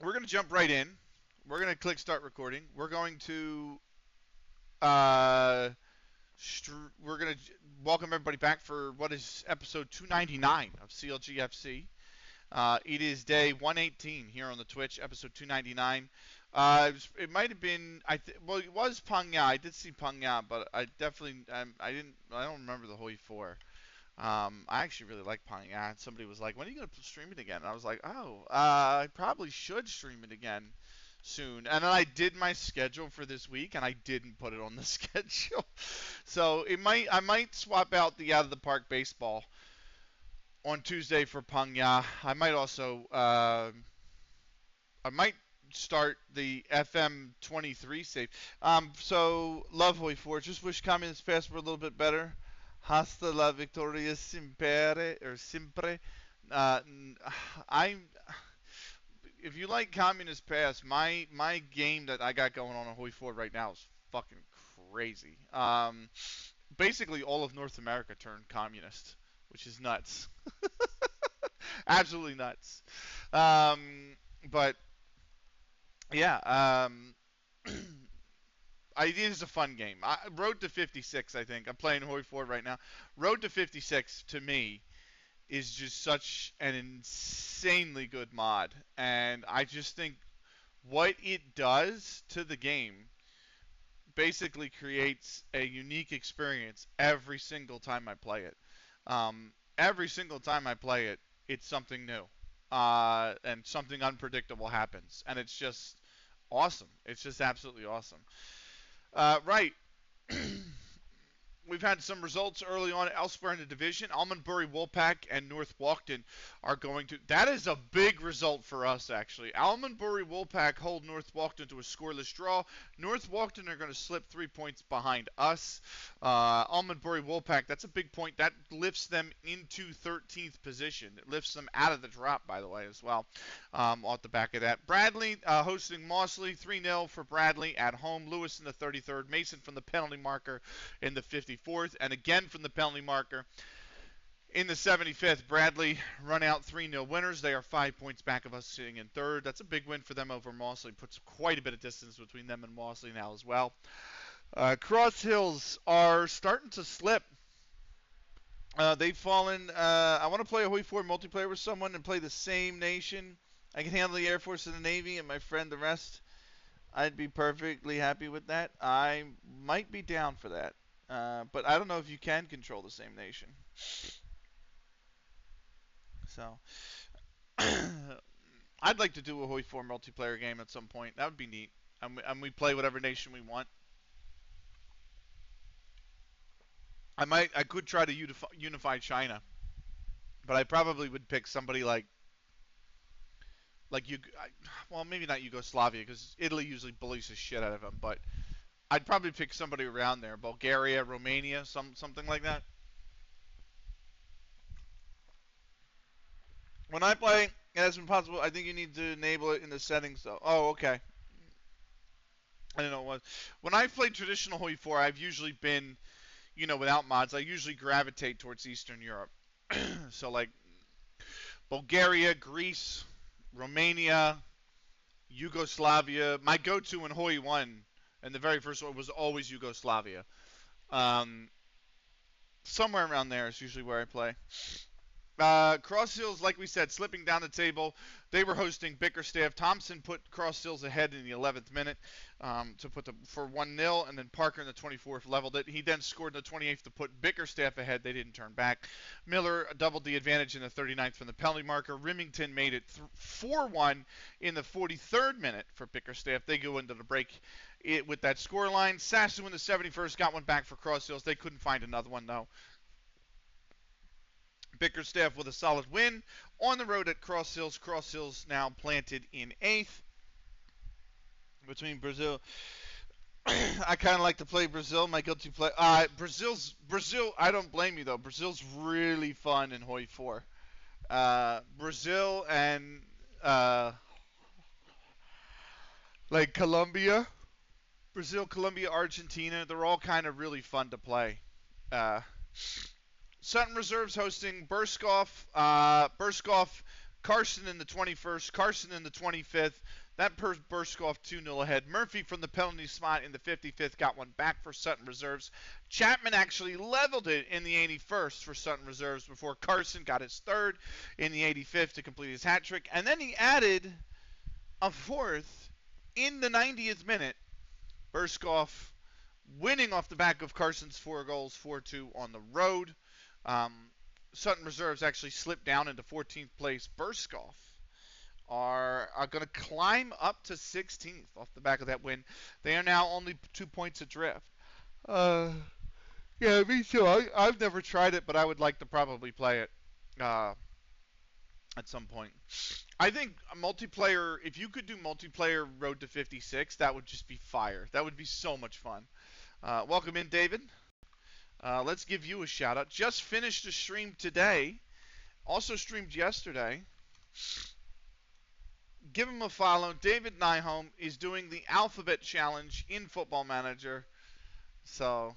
we're going to jump right in. We're going to click start recording. We're going to we're going to welcome everybody back for what is episode 299 of CLG FC. It is day 118 here on the Twitch, episode 299. It might have been, well, it was Pangya. I did see Pangya, but I definitely, I don't remember the Hoi 4. I actually really like Pangya. Somebody was like, when are you going to stream it again? And I was like, I probably should stream it again soon. And then I did my schedule for this week, and I didn't put it on the schedule. So I might swap out the out of the park baseball on Tuesday for Pangya. I might also I might start the FM 23 save. So love Hoi 4. Just wish Communist Fast were a little bit better. Hasta la victoria siempre or siempre. If you like Communist Pass, my game that I got going on Hoi 4 right now is fucking crazy. Basically, all of North America turned communist, which is nuts. Absolutely nuts. But yeah, it is a fun game. Road to 56, I think. I'm playing Hoi 4 right now. Road to 56, to me, is just such an insanely good mod. And I just think what it does to the game basically creates a unique experience every single time I play it. Every single time I play it, it's something new. And something unpredictable happens. And it's just awesome. It's just absolutely awesome. Right. We've had some results early on elsewhere in the division. Almondbury, Woolpack, and North Walkden are going to... That is a big result for us, actually. Almondbury, Woolpack hold North Walkden to a scoreless draw. North Walkden are going to slip 3 points behind us. Almondbury, Woolpack, that's a big point. That lifts them into 13th position. It lifts them out of the drop, by the way, as well, off the back of that. Bradley hosting Mossley, 3-0 for Bradley at home. Lewis in the 33rd. Mason from the penalty marker in the 54th. And again from the penalty marker in the 75th. Bradley run out 3-0 winners. They are 5 points back of us, sitting in third. That's a big win for them over Mossley. Puts quite a bit of distance between them and Mossley now as well. Cross Hills are starting to slip. They've fallen. I want to play a Hoi 4 multiplayer with someone and play the same nation. I can handle the Air Force and the Navy and my friend the rest. I'd be perfectly happy with that. I might be down for that. But I don't know if you can control the same nation. So, I'd like to do a Hoi 4 multiplayer game at some point. That would be neat. And we play whatever nation we want. I could try to unify China, but I probably would pick somebody like well, maybe not Yugoslavia, because Italy usually bullies the shit out of them, but I'd probably pick somebody around there. Bulgaria, Romania, something like that. When I play, it has been possible. I think you need to enable it in the settings, though. Oh, okay. I didn't know what it was. When I played traditional Hoi 4, I've usually been, without mods, I usually gravitate towards Eastern Europe. So, like, Bulgaria, Greece, Romania, Yugoslavia. My go-to in Hoi 1, and the very first one, was always Yugoslavia. Somewhere around there is usually where I play. Cross Hills, like we said, slipping down the table. They were hosting Bickerstaff. Thompson put Cross Hills ahead in the 11th minute for 1-0, and then Parker in the 24th leveled it. He then scored in the 28th to put Bickerstaff ahead. They didn't turn back. Miller doubled the advantage in the 39th from the penalty marker. Remington made it 4-1 in the 43rd minute for Bickerstaff. They go into the break with that scoreline. Sassu in the 71st got one back for Cross Hills. They couldn't find another one, though. Bickerstaff with a solid win on the road at Cross Hills. Cross Hills now planted in 8th. Between Brazil, I kind of like to play Brazil. My guilty play. Brazil. I don't blame you though. Brazil's really fun in Hoi 4. Brazil and like Colombia, Brazil, Colombia, Argentina. They're all kind of really fun to play. Sutton Reserves hosting Burskoff. Burskoff Carson in the 21st, Carson in the 25th. That Burskoff 2-0 ahead. Murphy from the penalty spot in the 55th got one back for Sutton Reserves. Chapman actually leveled it in the 81st for Sutton Reserves before Carson got his third in the 85th to complete his hat trick. And then he added a fourth in the 90th minute. Burskoff winning off the back of Carson's 4 goals, 4-2 on the road. Sutton Reserves actually slipped down into 14th place. Burskoff are going to climb up to 16th off the back of that win. They are now only 2 points adrift. Yeah, me too. I've never tried it, but I would like to probably play it at some point. I think a multiplayer, if you could do multiplayer Road to 56, that would just be fire. That would be so much fun. Welcome in, David. Let's give you a shout out. Just finished a stream today. Also streamed yesterday. Give him a follow. David Nyholm is doing the Alphabet Challenge in Football Manager. So,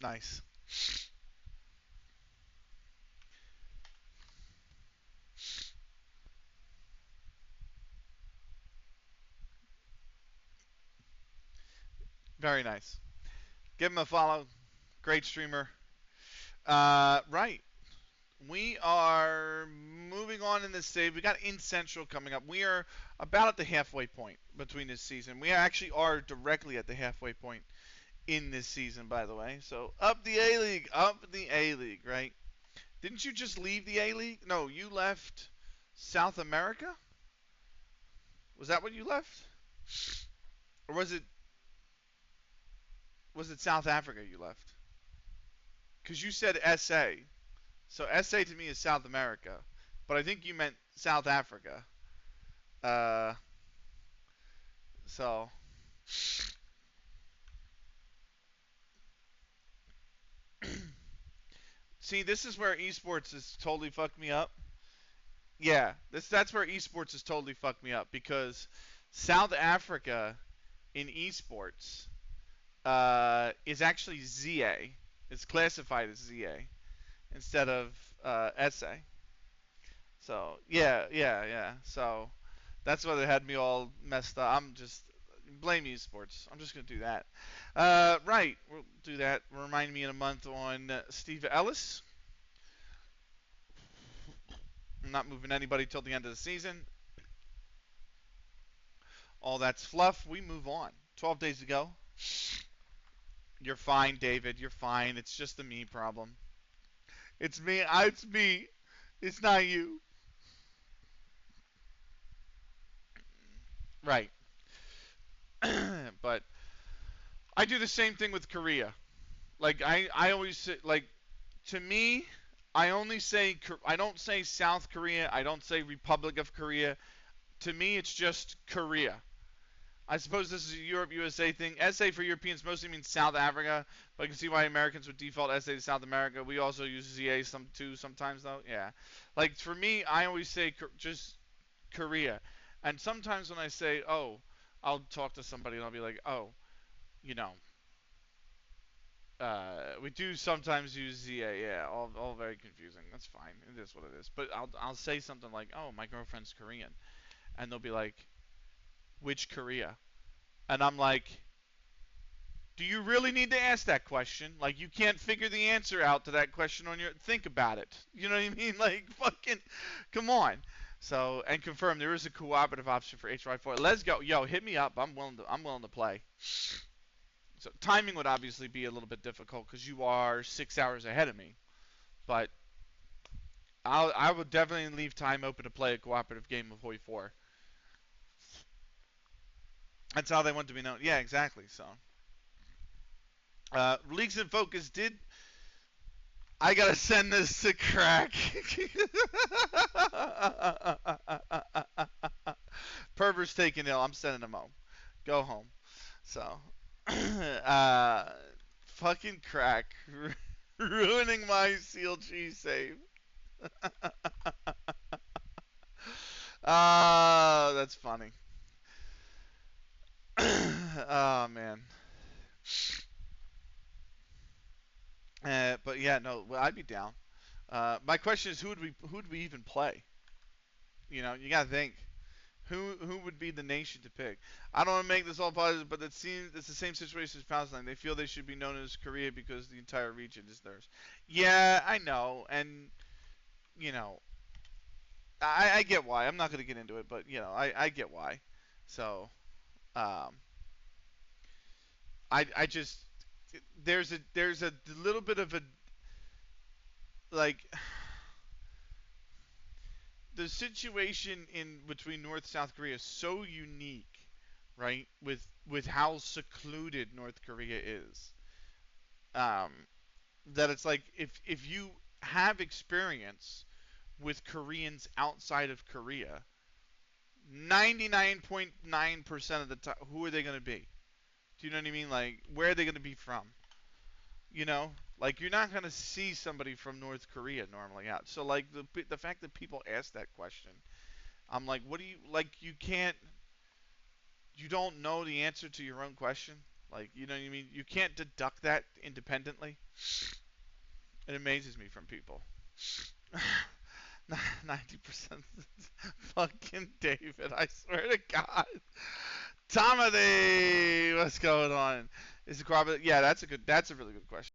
nice. Very nice. Give him a follow. Great streamer. Right. We are moving on in this save. We got In Central coming up. We are about at the halfway point between this season. We actually are directly at the halfway point in this season, by the way. So up the A-League, right? Didn't you just leave the A-League? No, you left South America? Was that what you left? Or was it South Africa you left? Because you said SA. So SA to me is South America. But I think you meant South Africa. So. See, this is where esports has totally fucked me up. Yeah, that's where esports has totally fucked me up. Because South Africa in esports is actually ZA. It's classified as ZA instead of SA. So, yeah. So, that's why they had me all messed up. I'm just, blame esports. I'm just going to do that. Right, we'll do that. Remind me in a month on Steve Ellis. I'm not moving anybody till the end of the season. All that's fluff. We move on. 12 days ago. You're fine, David. You're fine. It's just a me problem. It's me. It's me. It's not you. Right. But I do the same thing with Korea. Like I always say, like, to me, I don't say South Korea. I don't say Republic of Korea. To me, it's just Korea. I suppose this is a Europe-USA thing. SA for Europeans mostly means South Africa, but I can see why Americans would default SA to South America. We also use ZA sometimes, though. Yeah. Like, for me, I always say just Korea. And sometimes when I say, oh, I'll talk to somebody and I'll be like, oh, you know, we do sometimes use ZA. Yeah, all very confusing. That's fine. It is what it is. But I'll say something like, oh, my girlfriend's Korean. And they'll be like, which Korea? And I'm like, do you really need to ask that question? Like, you can't figure the answer out to that question on your... Think about it. You know what I mean? Like, fucking... Come on. So, and confirm, there is a cooperative option for HY4. Let's go. Yo, hit me up. I'm willing to play. So, timing would obviously be a little bit difficult because you are 6 hours ahead of me. But I would definitely leave time open to play a cooperative game of Hoi 4. That's how they want to be known. Yeah, exactly. So, Leagues in Focus did. I gotta send this to Crack. Perver's taking ill. I'm sending him home. Go home. So, fucking Crack ruining my CLG save. That's funny. Oh man. But yeah, no, well, I'd be down. My question is, who would we even play? You gotta think. Who would be the nation to pick? I don't want to make this all positive, but it seems it's the same situation as Palestine. They feel they should be known as Korea because the entire region is theirs. Yeah, I know, and you know, I get why. I'm not going to get into it, but I get why. So, um, I just there's a little bit of a like the situation in between North South Korea is so unique, right? With how secluded North Korea is, um, that it's like if you have experience with Koreans outside of Korea, 99.9% of the time, who are they going to be? Do you know what I mean? Like, where are they going to be from? Like you're not going to see somebody from North Korea normally out. So like the fact that people ask that question, I'm like, what do you like? You don't know the answer to your own question. Like, you know what I mean? You can't deduct that independently. It amazes me from people. 90% fucking David, I swear to God. Tommy, what's going on? Is it cooperative? Yeah, that's a really good question.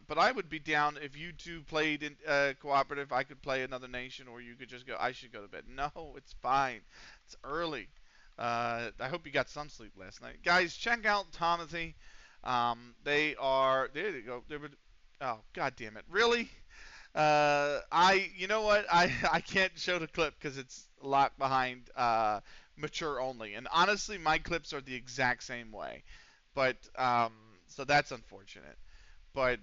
But I would be down if you two played in cooperative. I could play another nation, or you could just go. I should go to bed. No, it's fine. It's early. I hope you got some sleep last night, guys. Check out Tomothy. They are there. You go. Oh, God damn it! Really? You know what? I can't show the clip because it's locked behind mature only. And honestly, my clips are the exact same way. But so that's unfortunate. But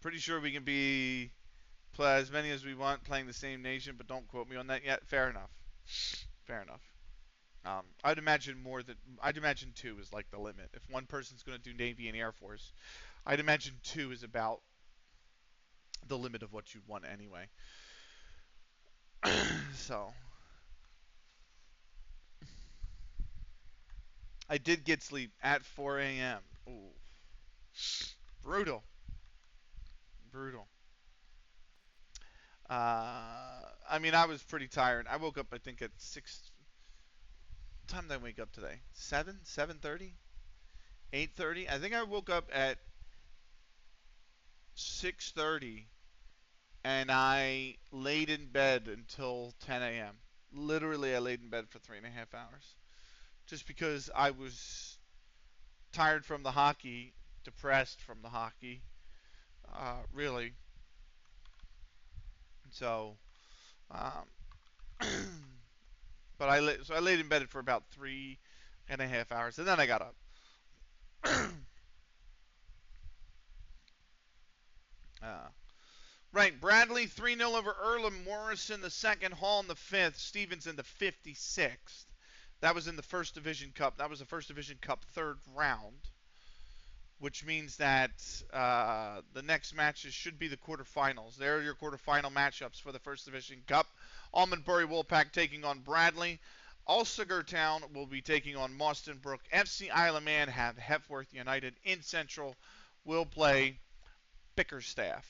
pretty sure we can be play as many as we want playing the same nation, but don't quote me on that yet. Fair enough. Fair enough. I'd imagine two is like the limit. If one person's going to do Navy and Air Force, I'd imagine two is about the limit of what you want anyway. So I did get sleep at 4 a.m. Ooh, brutal, brutal. I mean, I was pretty tired. I woke up, I think, at 6. What time did I wake up today? 7, 7:30, 8:30. I think I woke up at 6:30, and I laid in bed until 10 a.m. Literally, I laid in bed for 3.5 hours, just because I was tired from the hockey, depressed from the hockey, really. So, um, but I laid in bed for about 3.5 hours, and then I got up. uh, right, Bradley 3-0 over Earlham. Morrison the second. Hall in the fifth. Stevens in the 56th. That was in the First Division Cup. That was the First Division Cup third round, which means that the next matches should be the quarterfinals. There are your quarterfinal matchups for the First Division Cup. Almondbury Woolpack taking on Bradley. Ulster Town will be taking on Mauston Brook. FC Isle of Man have Hepworth United. In Central will play Bickerstaff.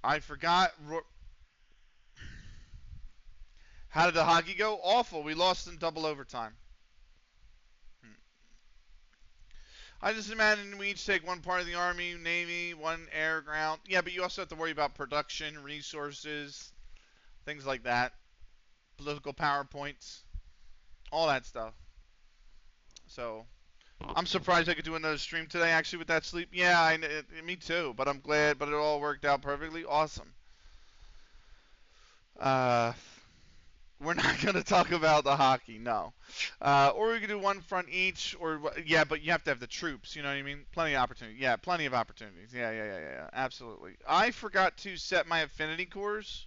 I forgot. How did the hockey go? Awful. We lost in double overtime. I just imagine we each take one part of the Army, Navy, one air, ground. Yeah, but you also have to worry about production, resources, things like that. Political PowerPoints, all that stuff. So I'm surprised I could do another stream today actually with that sleep. Yeah, me too, but I'm glad, but it all worked out perfectly. Awesome. Uh, we're not going to talk about the hockey, no. Or we could do one front each, or yeah, but you have to have the troops. You know what I mean? Plenty of opportunity. Yeah, plenty of opportunities. Yeah. Absolutely. I forgot to set my affinity cores,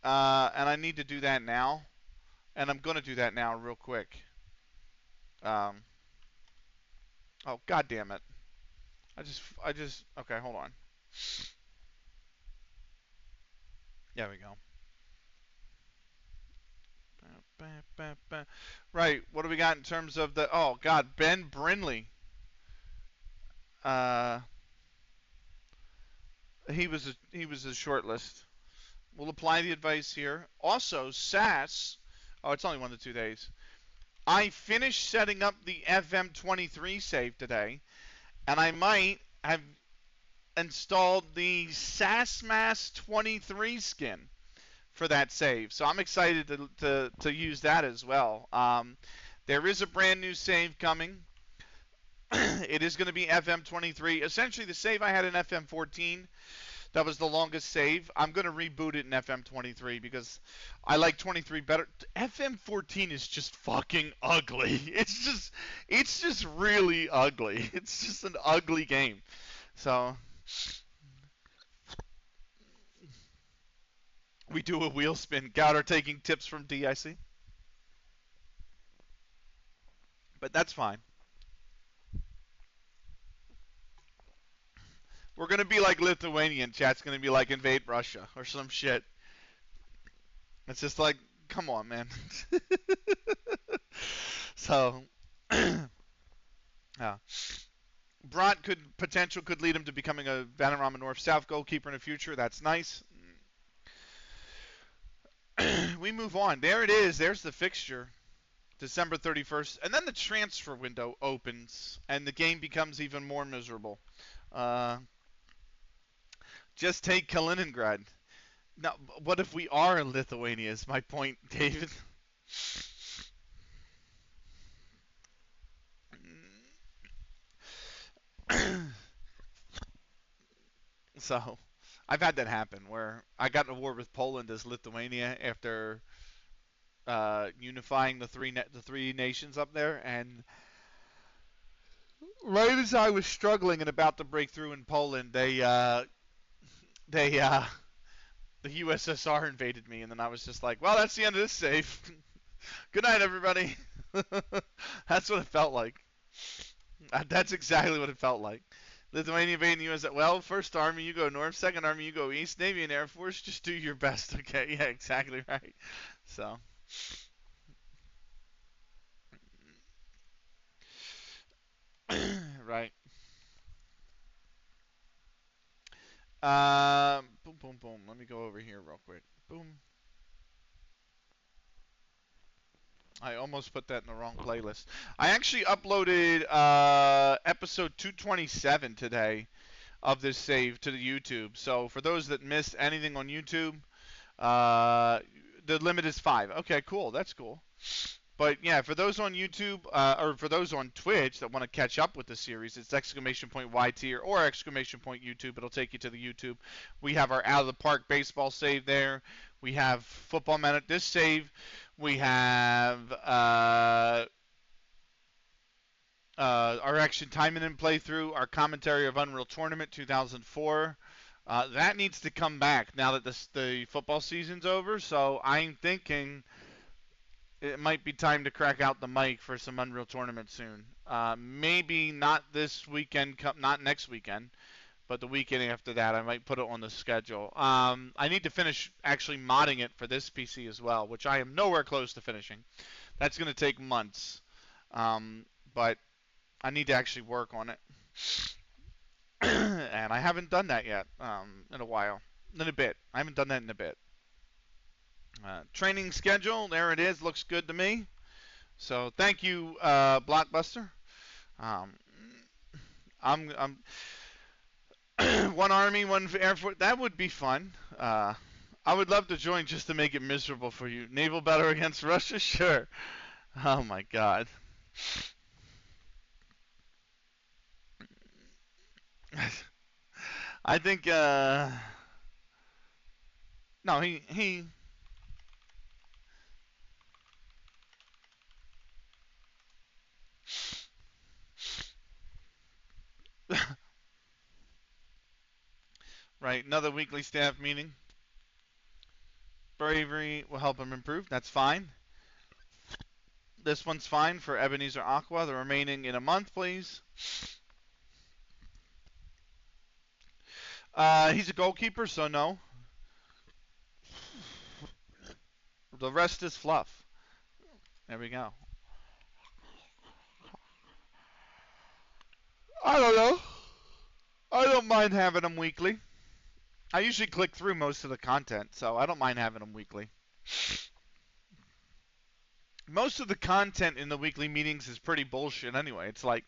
and I need to do that now, and I'm going to do that now real quick. Um, oh God damn it! Okay, hold on. There we go. Right. What do we got in terms of the? Oh God, Ben Brinley. Uh, he was a short list. We'll apply the advice here. Also, SAS. Oh, it's only 1 to 2 days. I finished setting up the FM23 save today, and I might have installed the SASMAS 23 skin for that save. So I'm excited to use that as well. There is a brand new save coming. It is going to be FM23. Essentially, the save I had in FM14, that was the longest save. I'm going to reboot it in FM23 because I like 23 better. FM14 is just fucking ugly. It's just really ugly. It's just an ugly game. So we do a wheel spin. Gouter taking tips from DIC. But that's fine. We're going to be like Lithuanian. Chat's going to be like invade Russia or some shit. It's just like, come on, man. So, yeah. Bront could lead him to becoming a Vanarama North-South goalkeeper in the future. That's nice. We move on. There it is. There's the fixture. December 31st. And then the transfer window opens, and the game becomes even more miserable. Just take Kaliningrad. Now, what if we are in Lithuania is my point, David. So, I've had that happen where I got in a war with Poland as Lithuania after unifying the three nations up there, and right as I was struggling and about to break through in Poland, the USSR invaded me, and then I was just like, well, that's the end of this save. Good night, everybody. That's what it felt like. That's exactly what it felt like. Lithuania invading the US. Well, first army, you go north. Second army, you go east. Navy and Air Force, just do your best, okay? Yeah, exactly right. So. Right. Boom, boom, boom. Let me go over here real quick. Boom. I almost put that in the wrong playlist. I actually uploaded episode 227 today of this save to the YouTube. So for those that missed anything on YouTube, the limit is 5. Okay, cool. That's cool. But yeah, for those on YouTube or for those on Twitch that want to catch up with the series, it's !YT or !YouTube. It'll take you to the YouTube. We have our Out of the Park baseball save there. We have Football Minute. This save. We have our action time and playthrough, our commentary of Unreal Tournament 2004. That needs to come back now that the football season's over. So I'm thinking it might be time to crack out the mic for some Unreal Tournament soon. Maybe not this weekend, not next weekend, but the weekend after that, I might put it on the schedule. I need to finish actually modding it for this PC as well, which I am nowhere close to finishing. That's going to take months, but I need to actually work on it. And I haven't done that yet in a while. In a bit. I haven't done that in a bit. Training schedule, there it is. Looks good to me. So thank you, Blockbuster. I'm one army, one air force. That would be fun. I would love to join just to make it miserable for you. Naval battle against Russia? Sure. Oh my God. I think, no, he right, another weekly staff meeting. Bravery will help him improve. That's fine. This one's fine for Ebenezer Aqua. The remaining in a month, please. He's a goalkeeper, so no. The rest is fluff. There we go. I don't know. I don't mind having them weekly. I usually click through most of the content, so I don't mind having them weekly. Most of the content in the weekly meetings is pretty bullshit anyway. It's like,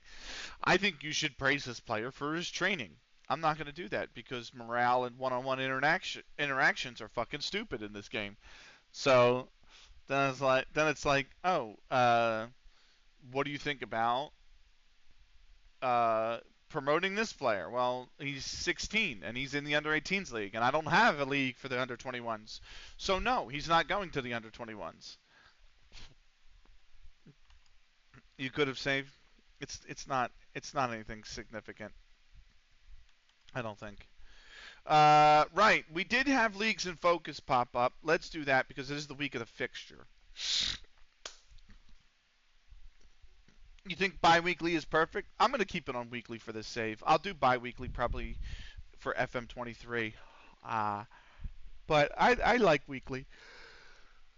I think you should praise this player for his training. I'm not going to do that because morale and one-on-one interactions are fucking stupid in this game. So then it's like, oh, what do you think about promoting this player? Well, he's 16 and he's in the under-18s league, and I don't have a league for the under-21s. So no, he's not going to the under-21s. You could have saved. It's not anything significant. I don't think. Right, we did have leagues in focus pop up. Let's do that because it is the week of the fixture. You think bi-weekly is perfect? I'm going to keep it on weekly for this save. I'll do bi-weekly probably for FM23. But I like weekly.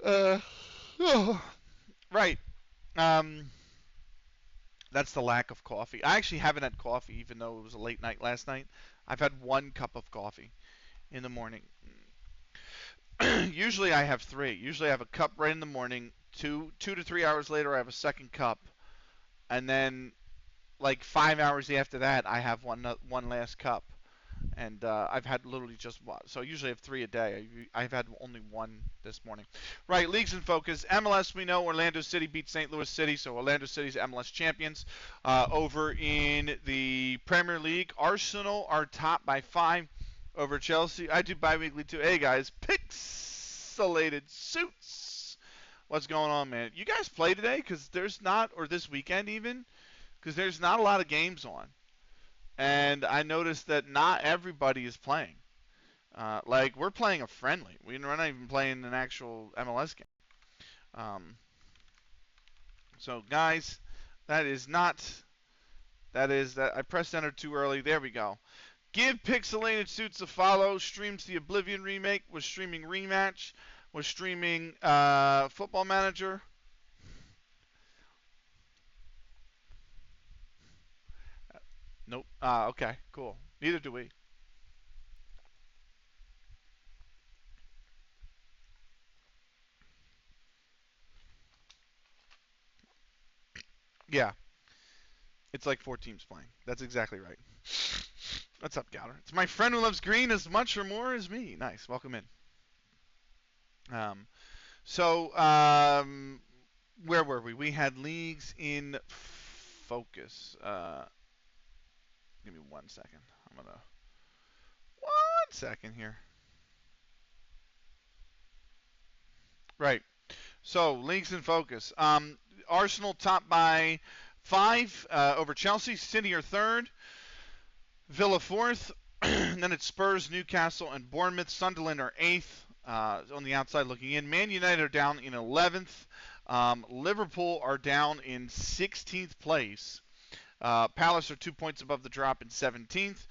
Right. That's the lack of coffee. I actually haven't had coffee even though it was a late night last night. I've had 1 cup of coffee in the morning. Usually I have 3. Usually I have a cup right in the morning. 2 to 3 hours later I have a second cup. And then like 5 hours after that I have one last cup. And I've had literally just one. So I usually have 3 a day. I've had only 1 this morning. Right, leagues in focus. MLS, we know Orlando City beat St. Louis City, so Orlando City's MLS champions. Over in the Premier League, Arsenal are top by 5 over Chelsea. I do bi-weekly too. Hey guys, pixelated suits. What's going on, man? You guys play today? Because there's not, or this weekend even, because there's not a lot of games on. And I noticed that not everybody is playing. Like, we're playing a friendly. We're not even playing an actual MLS game. So, guys, that I pressed enter too early. There we go. Give Pixelated Suits a follow. Streams the Oblivion remake. Was streaming Rematch. Was streaming Football Manager. Nope. Okay, cool. Neither do we. Yeah. It's like 4 teams playing. That's exactly right. What's up, Gowder? It's my friend who loves green as much or more as me. Nice. Welcome in. Where were we? We had leagues in focus. Give me 1 second. I'm going to... 1 second here. Right. So, leagues in focus. Arsenal top by 5 over Chelsea. City are third. Villa fourth. And then it's Spurs, Newcastle, and Bournemouth. Sunderland are 8th on the outside looking in. Man United are down in 11th. Liverpool are down in 16th place. Palace are 2 points above the drop in 17th.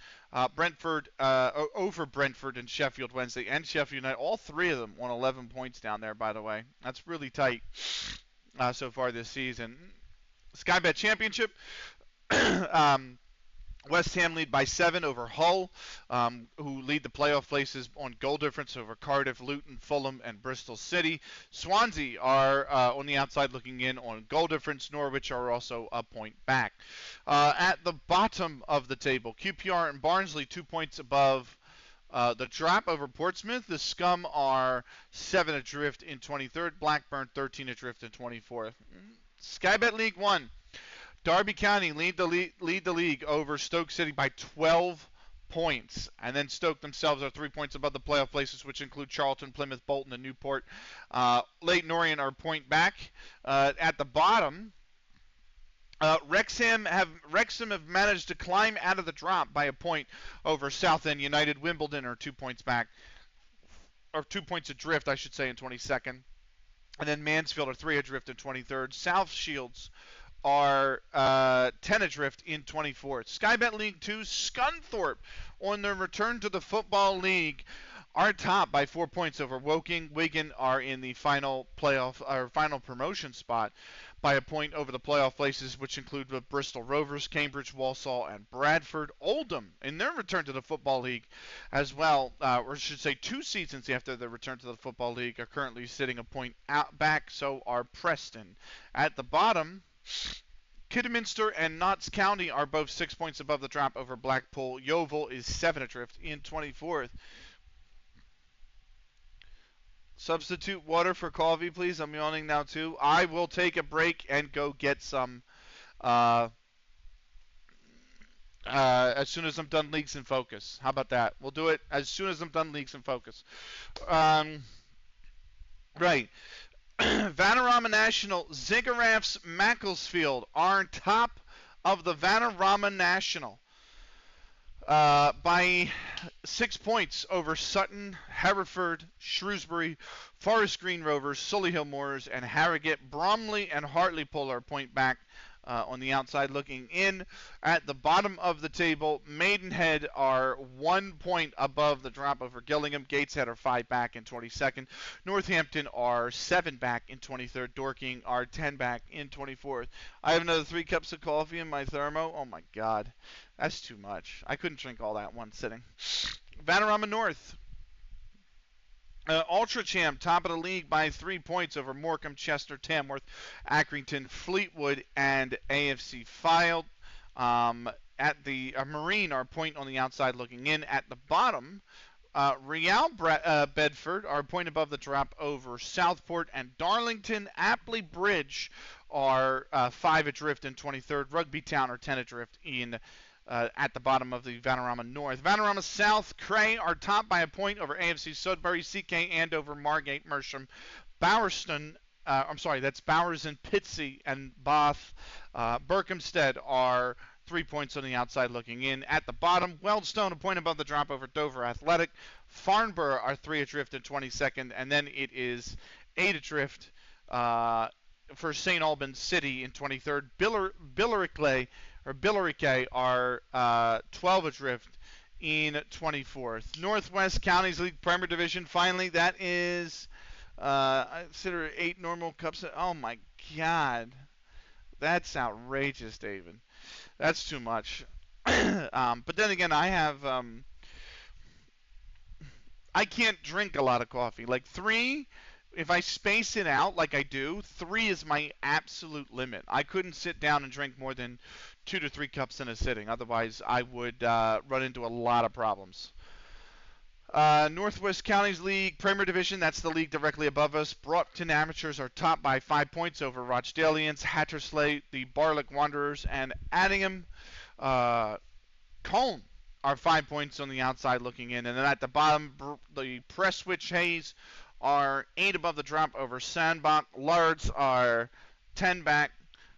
Brentford over Brentford and Sheffield Wednesday and Sheffield United. All 3 of them on 11 points down there, by the way. That's really tight so far this season. Sky Bet Championship. West Ham lead by 7 over Hull, who lead the playoff places on goal difference over Cardiff, Luton, Fulham, and Bristol City. Swansea are on the outside looking in on goal difference. Norwich are also a point back. At the bottom of the table, QPR and Barnsley 2 points above the drop over Portsmouth. The Scum are 7 adrift in 23rd. Blackburn 13 adrift in 24th. Sky Bet League 1. Derby County lead the league over Stoke City by 12 points. And then Stoke themselves are 3 points above the playoff places, which include Charlton, Plymouth, Bolton, and Newport. Leyton Orient are a point back. At the bottom, Wrexham have managed to climb out of the drop by a point over Southend United. Wimbledon are 2 points back, or 2 points adrift, I should say, in 22nd. And then Mansfield are 3 adrift in 23rd. South Shields are 10 adrift in 24th. Sky Bet League 2, Scunthorpe on their return to the Football League are top by 4 points over Woking. Wigan are in the final playoff or final promotion spot by a point over the playoff places, which include the Bristol Rovers, Cambridge, Walsall, and Bradford. Oldham, in their return to the Football League as well, or I should say 2 seasons after their return to the Football League, are currently sitting a point out back. So are Preston. At the bottom, Kidderminster and Notts County are both 6 points above the drop over Blackpool. Yeovil is 7 adrift in 24th. Substitute water for coffee, please. I'm yawning now, too. I will take a break and go get some as soon as I'm done Leagues in Focus. How about that? We'll do it as soon as I'm done Leagues in Focus. Right. Vanarama National, Ziggurats Macclesfield are top of the Vanarama National by 6 points over Sutton, Hereford, Shrewsbury, Forest Green Rovers, Solihull Moors, and Harrogate. Bromley and Hartlepool are a point back on the outside looking in. At the bottom of the table, Maidenhead are 1 point above the drop over Gillingham. Gateshead are 5 back in 22nd. Northampton are 7 back in 23rd. Dorking are 10 back in 24th. I have another 3 cups of coffee in my thermo. Oh my God, that's too much. I couldn't drink all that in one sitting. Vanarama North. Ultra Champ, top of the league by 3 points over Morecambe, Chester, Tamworth, Accrington, Fleetwood, and AFC Fylde. At the Marine are a point on the outside looking in. At the bottom, Real Bedford are a point above the drop over Southport, and Darlington, Apley Bridge are 5 adrift in 23rd. Rugby Town are 10 adrift in at the bottom of the Vanarama North. Vanarama South, Cray are top by a point over AFC Sudbury, CK Andover, Margate, Mersham, Bowerston. That's Bowers and Pitsea and Bath. Berkhamsted are 3 points on the outside looking in. At the bottom, Wealdstone a point above the drop over Dover Athletic. Farnborough are 3 adrift in 22nd, and then it is 8 adrift for St. Albans City in 23rd. Billericay are 12 adrift in 24th. Northwest Counties League Premier Division. Finally, that is I consider 8 normal cups. Oh my God, that's outrageous, David. That's too much. But then again, I can't drink a lot of coffee. Like 3. If I space it out like I do, 3 is my absolute limit. I couldn't sit down and drink more than 2 to 3 cups in a sitting. Otherwise, I would run into a lot of problems. Northwest Counties League Premier Division, that's the league directly above us. Broughton Amateurs are top by 5 points over Rochdalians, Hattersley, the Barlick Wanderers, and Addingham. Colne are 5 points on the outside looking in. And then at the bottom, the Prestwich Hayes are 8 above the drop over Sandbach. Lards are 10 back,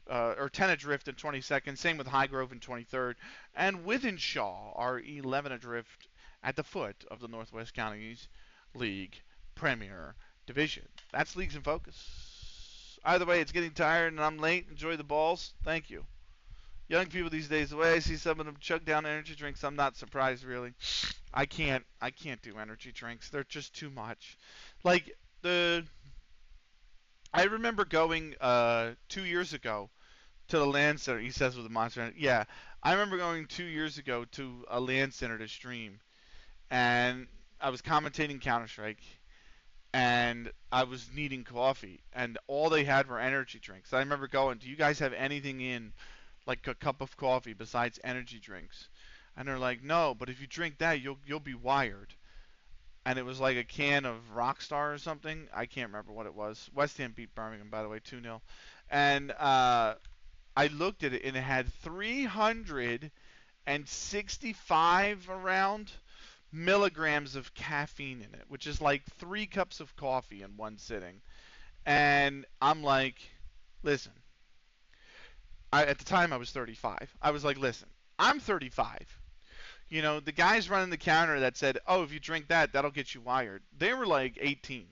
or 10 adrift in 22nd. Same with Highgrove in 23rd. And Wythenshawe are 11 adrift at the foot of the Northwest Counties League Premier Division. That's Leagues in Focus. Either way, it's getting tired and I'm late. Enjoy the balls. Thank you. Young people these days, the way I see some of them chug down energy drinks, I'm not surprised really. I can't do energy drinks. They're just too much. Like I remember going 2 years ago to the LAN Center. He says with a Monster. Yeah, I remember going 2 years ago to a LAN Center to stream, and I was commentating Counter-Strike, and I was needing coffee, and all they had were energy drinks. I remember going, "Do you guys have anything in, like a cup of coffee besides energy drinks?" And they're like, "No, but if you drink that, you'll be wired." And it was like a can of Rockstar or something. I can't remember what it was. West Ham beat Birmingham, by the way, 2-0. And I looked at it, and it had 365 around milligrams of caffeine in it, which is like 3 cups of coffee in one sitting. And I'm like, listen. At the time, I was 35. I was like, listen, I'm 35. You know, the guys running the counter that said, "Oh, if you drink that, that'll get you wired." They were like 18.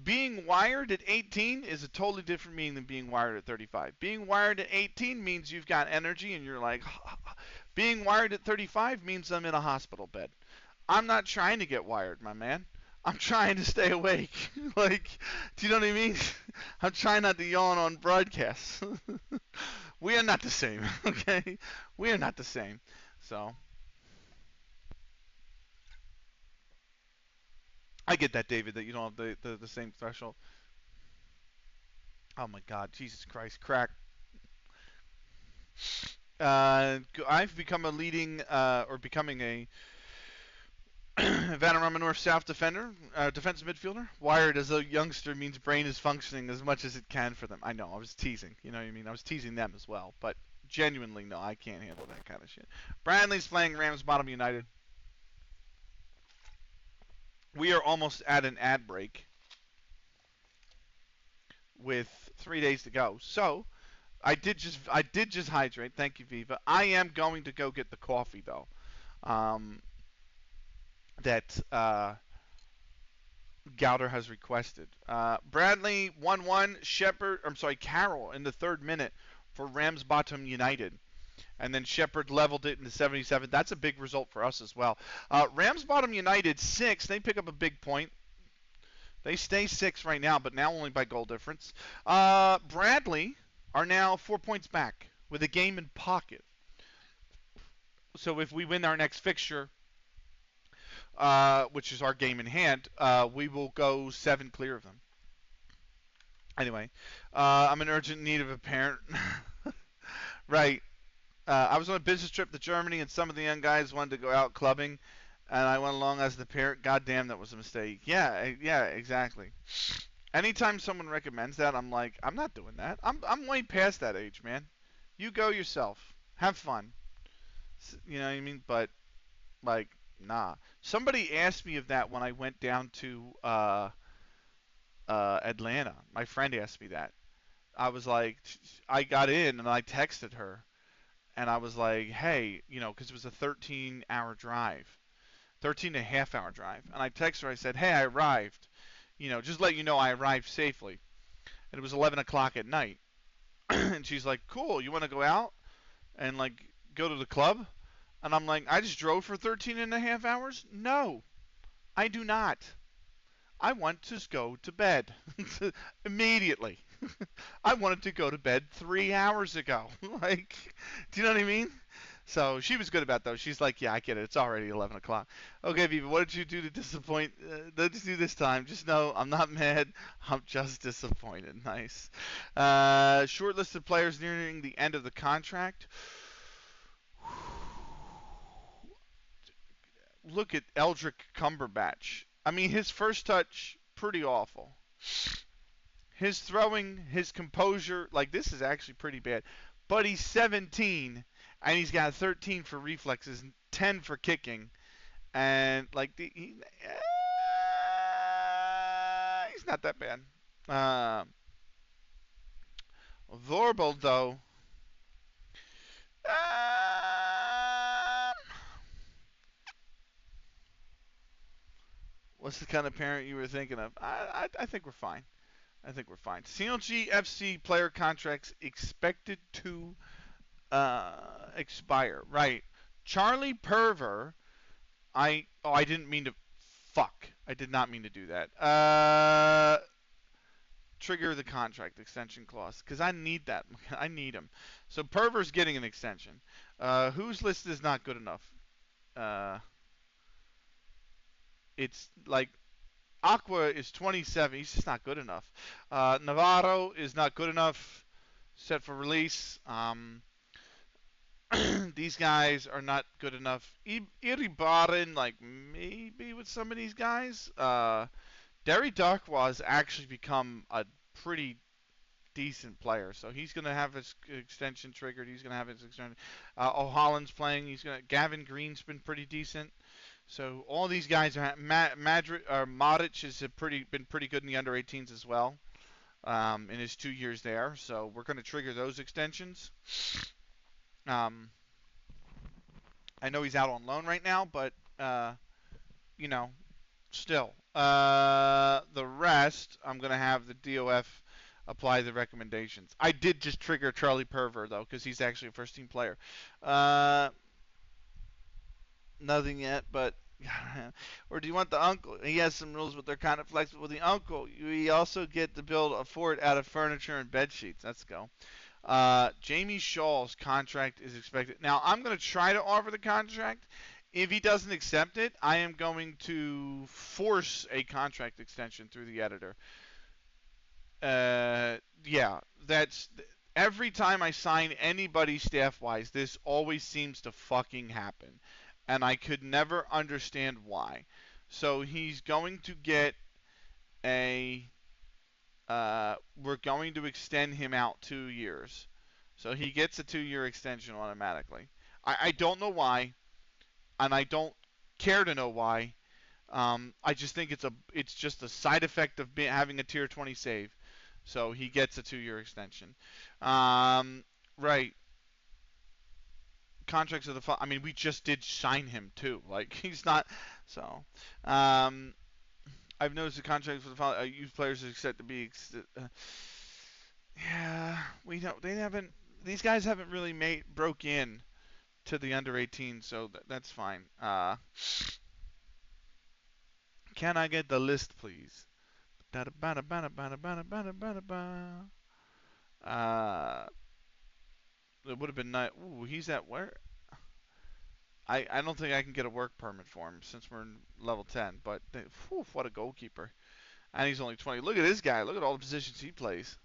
Being wired at 18 is a totally different meaning than being wired at 35. Being wired at 18 means you've got energy and you're like, being wired at 35 means I'm in a hospital bed. I'm not trying to get wired, my man. I'm trying to stay awake. Like, do you know what I mean? I'm trying not to yawn on broadcast. We are not the same, okay? We are not the same. So, I get that, David, that you don't have the same threshold. Oh my God, Jesus Christ, crack. I've become a leading, or becoming a Vanarama North South defender, defensive midfielder. Wired as a youngster means brain is functioning as much as it can for them. I know, I was teasing. You know what I mean? I was teasing them as well. But genuinely, no, I can't handle that kind of shit. Bradley's playing Rams Bottom United. We are almost at an ad break with 3 days to go. So I did just hydrate. Thank you, Viva. I am going to go get the coffee though. Um, that Gouder has requested. Bradley 1-1. Shepard. I'm sorry, Carroll in the 3rd minute for Ramsbottom United. And then Shepard leveled it in the 77th. That's a big result for us as well. Ramsbottom United 6. They pick up a big point. They stay 6 right now, but now only by goal difference. Bradley are now 4 points back with a game in pocket. So if we win our next fixture, which is our game in hand, we will go 7 clear of them. Anyway, I'm in urgent need of a parent. Right. I was on a business trip to Germany, and some of the young guys wanted to go out clubbing, and I went along as the parent. God damn, that was a mistake. Yeah, exactly. Anytime someone recommends that, I'm like, I'm not doing that. I'm way past that age, man. You go yourself. Have fun. You know what I mean? But, like, nah. Somebody asked me of that when I went down to Atlanta. My friend asked me that. I was like, I got in, and I texted her. And I was like, hey, you know, because it was a 13-hour drive, 13-and-a-half-hour drive. And I texted her, I said, hey, I arrived. You know, just let you know I arrived safely. And it was 11 o'clock at night. And she's like, cool, you want to go out and, like, go to the club? And I'm like, I just drove for 13-and-a-half hours? No, I do not. I want to go to bed immediately. I wanted to go to bed 3 hours ago. Like, do you know what I mean? So she was good about that. She's like, yeah, I get it. It's already 11 o'clock. Okay, Viva, what did you do to disappoint? Let's do this time. Just know I'm not mad. I'm just disappointed. Nice. Shortlisted players nearing the end of the contract. Look at Eldrick Cumberbatch. I mean, his first touch, pretty awful. His throwing, his composure, like, this is actually pretty bad. But he's 17, and he's got 13 for reflexes, 10 for kicking, and, like, he's not that bad. Vorbold, though, what's the kind of parent you were thinking of? I think we're fine. I think we're fine. CLG FC player contracts expected to expire. Right. Charlie Perver. I didn't mean to. Fuck. I did not mean to do that. Trigger the contract extension clause because I need that. I need him. So Perver's getting an extension. Whose list is not good enough? It's like Aqua is 27. He's just not good enough. Navarro is not good enough. Set for release. These guys are not good enough. Iribarren, like, maybe with some of these guys. Derry Darkwa has actually become a pretty decent player. So he's going to have his extension triggered. He's going to have his extension. O'Holland's playing. Gavin Green's been pretty decent. So all these guys are Modic has been pretty good in the under 18s as well, in his 2 years there. So we're going to trigger those extensions. I know he's out on loan right now, but you know, still the rest I'm going to have the DOF apply the recommendations. I did just trigger Charlie Perver though, because he's actually a first team player. Nothing yet, but Or do you want the uncle? He has some rules, but they're kind of flexible. With the uncle, we also get to build a fort out of furniture and bed sheets. Let's go. Jamie Shaw's contract is expected. Now, I'm going to try to offer the contract. If he doesn't accept it, I am going to force a contract extension through the editor. Yeah, that's every time I sign anybody staff-wise, this always seems to fucking happen, and I could never understand why. So he's going to get a. We're going to extend him out 2 years, so he gets a 2-year extension automatically. I don't know why, and I don't care to know why. I just think it's just a side effect of having a tier 20 save. So he gets a 2-year extension. Right. Contracts of the I mean, we just did sign him too. Like he's not. So, I've noticed the contracts for the youth players is set to be. Yeah, we don't. They haven't. These guys haven't really broke in to the under 18, so that's fine. Can I get the list, please? It would have been nice. Ooh, he's at where? I don't think I can get a work permit for him since we're in level 10. But whew, what a goalkeeper! And he's only 20. Look at this guy. Look at all the positions he plays.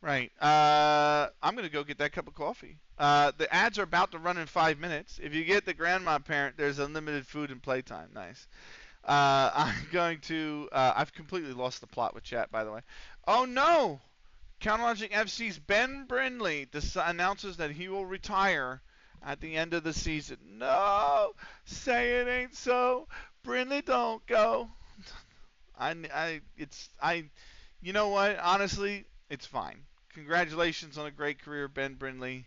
Right. I'm gonna go get that cup of coffee. The ads are about to run in 5 minutes. If you get the grandma parent, there's unlimited food and playtime. Nice. I'm going to. I've completely lost the plot with chat, by the way. Oh no! CounterLogic FC's Ben Brindley announces that he will retire at the end of the season. No! Say it ain't so. Brindley, don't go. You know what? Honestly, it's fine. Congratulations on a great career, Ben Brindley.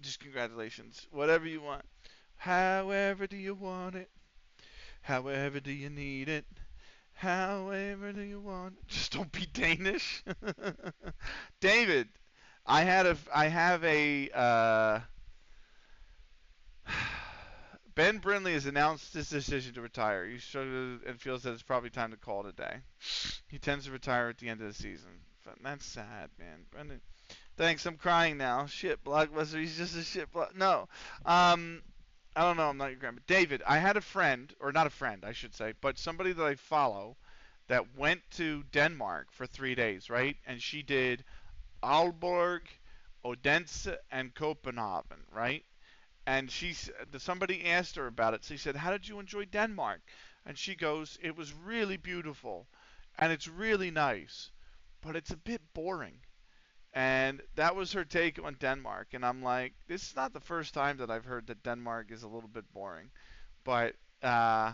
Just congratulations. Whatever you want. However do you want it? However do you need it? However do you want it? Just don't be Danish. David, I have a Ben Brindley has announced his decision to retire. He showed and feels that it's probably time to call it a day. He tends to retire at the end of the season. That's sad, man. Brendan, thanks. I'm crying now. Shit, Blockbuster. He's just a shit block. No. I don't know. I'm not your grandma. David, I had a friend, or not a friend, I should say, but somebody that I follow that went to Denmark for 3 days, right? And she did Aalborg, Odense, and Copenhagen, right? And somebody asked her about it. So he said, "How did you enjoy Denmark?" And she goes, "It was really beautiful, and it's really nice, but it's a bit boring." And that was her take on Denmark. And I'm like, this is not the first time that I've heard that Denmark is a little bit boring. But, yeah.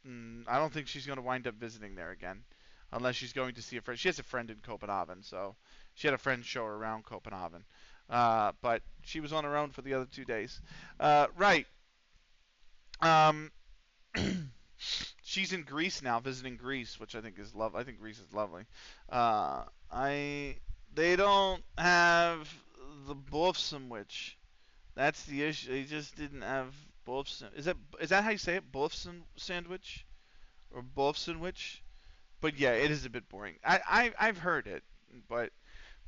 I don't think she's going to wind up visiting there again. Unless she's going to see a friend. She has a friend in Copenhagen, so she had a friend show her around Copenhagen. But she was on her own for the other 2 days. Right. She's in Greece now, visiting Greece, which I think is love. I think Greece is lovely. They don't have the Bolfsandwich. That's the issue. They just didn't have Bolfsand. Is that how you say it? Bolfsandwich or Bolfsandwich? But yeah, it is a bit boring. I've heard it, but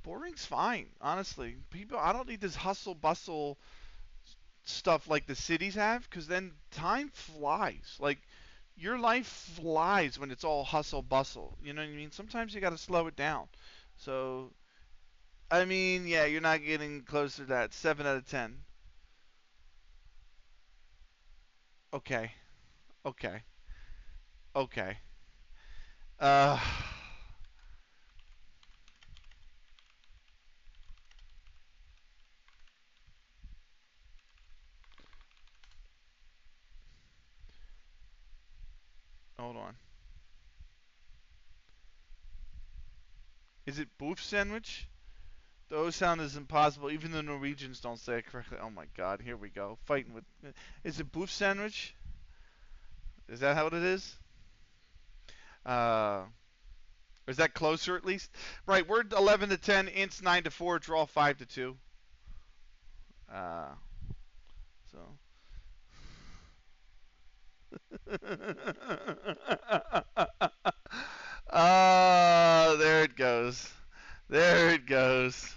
boring's fine, honestly. I don't need this hustle bustle stuff like the cities have, because then time flies. Like your life flies when it's all hustle bustle. You know what I mean? Sometimes you got to slow it down. So, I mean, yeah, you're not getting close to that. 7 out of 10. Okay. Okay. Okay. Uh, hold on. Is it boof sandwich? The O sound is impossible. Even the Norwegians don't say it correctly. Oh my god, here we go. Fighting with. Is it boof sandwich? Is that how it is? Uh, is that closer at least? Right, we're 11 to 10, ints 9 to 4, draw 5 to 2. So. There it goes. There it goes.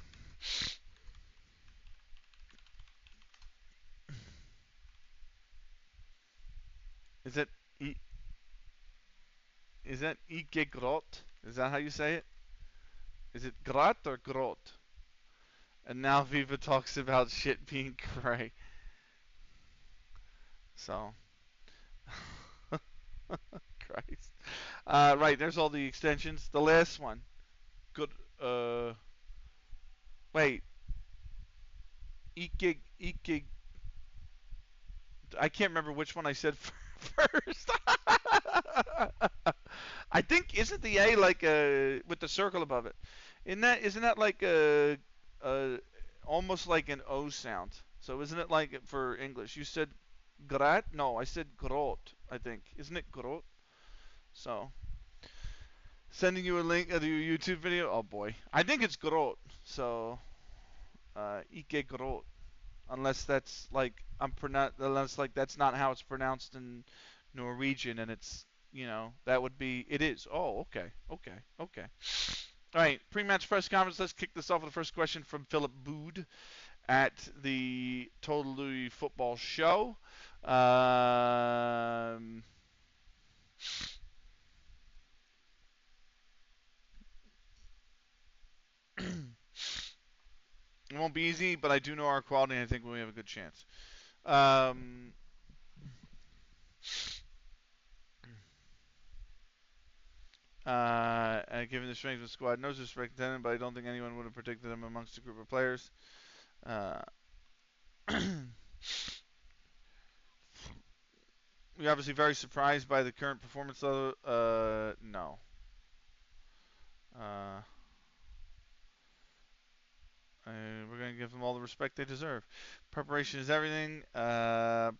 Is it e- is that Ike Grot? Is that how you say it? Is it Grot or Grot? And now Viva talks about shit being gray. So, Christ. Right, there's all the extensions. The last one. Good. Wait. Ike. I can't remember which one I said first. I think isn't the A like a with the circle above it? Isn't that like a almost like an O sound? So isn't it like for English? You said grat? No, I said grot. I think isn't it grot? So sending you a link to your YouTube video. Oh boy, I think it's grot. So Ike grot. Unless that's like unless like that's not how it's pronounced in Norwegian, and it's that would be it is. Oh, okay. All right, pre-match press conference. Let's kick this off with the first question from Philip Bood at the Totally Football Show. It won't be easy, but I do know our quality, and I think we have a good chance. Given the strength of the squad, no disrespect intended, but I don't think anyone would have predicted him amongst a group of players. We're obviously very surprised by the current performance level. No. We're going to give them all the respect they deserve. Preparation is everything. I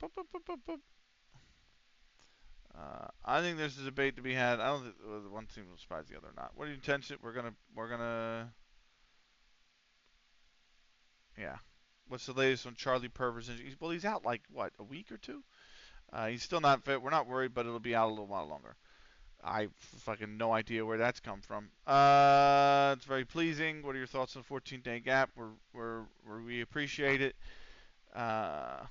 think there's a debate to be had. I don't think one team will surprise the other or not. What are your intentions? We're gonna. Yeah. What's the latest on Charlie Purvis? Well, he's out like what, a week or two? He's still not fit. We're not worried, but it'll be out a little while longer. I fucking no idea where that's come from. It's very pleasing. What are your thoughts on the 14-day gap? We appreciate it. And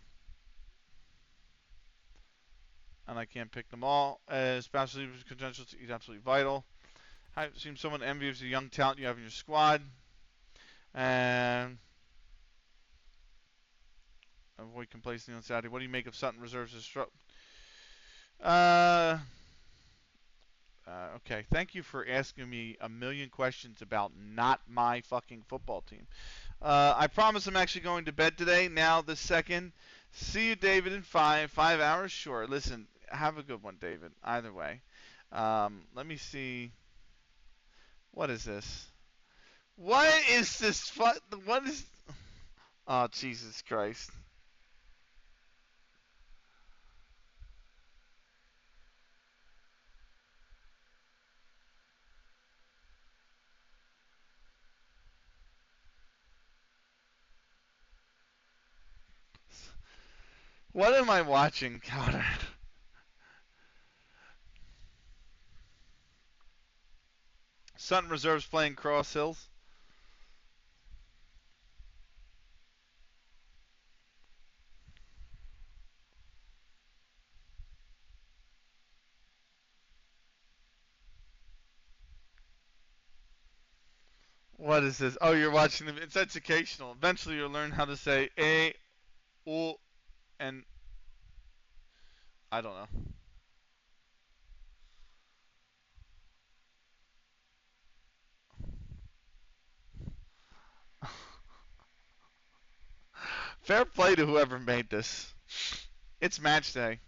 I can't pick them all. Especially potential, he's absolutely vital. I seem someone envious of the young talent you have in your squad. And avoid complacency on Saturday. What do you make of Sutton Reserves' okay, thank you for asking me a million questions about not my fucking football team. I promise I'm actually going to bed today. Now the second. See you, David, in 5 hours. Sure. Listen, have a good one, David. Either way. Let me see. What is this? What is this? What is? Oh, Jesus Christ. What am I watching, Connor? Sutton Reserves playing Cross Hills. What is this? Oh, you're watching them. It's educational. Eventually, you'll learn how to say A, O, and I don't know. Fair play to whoever made this. It's match day.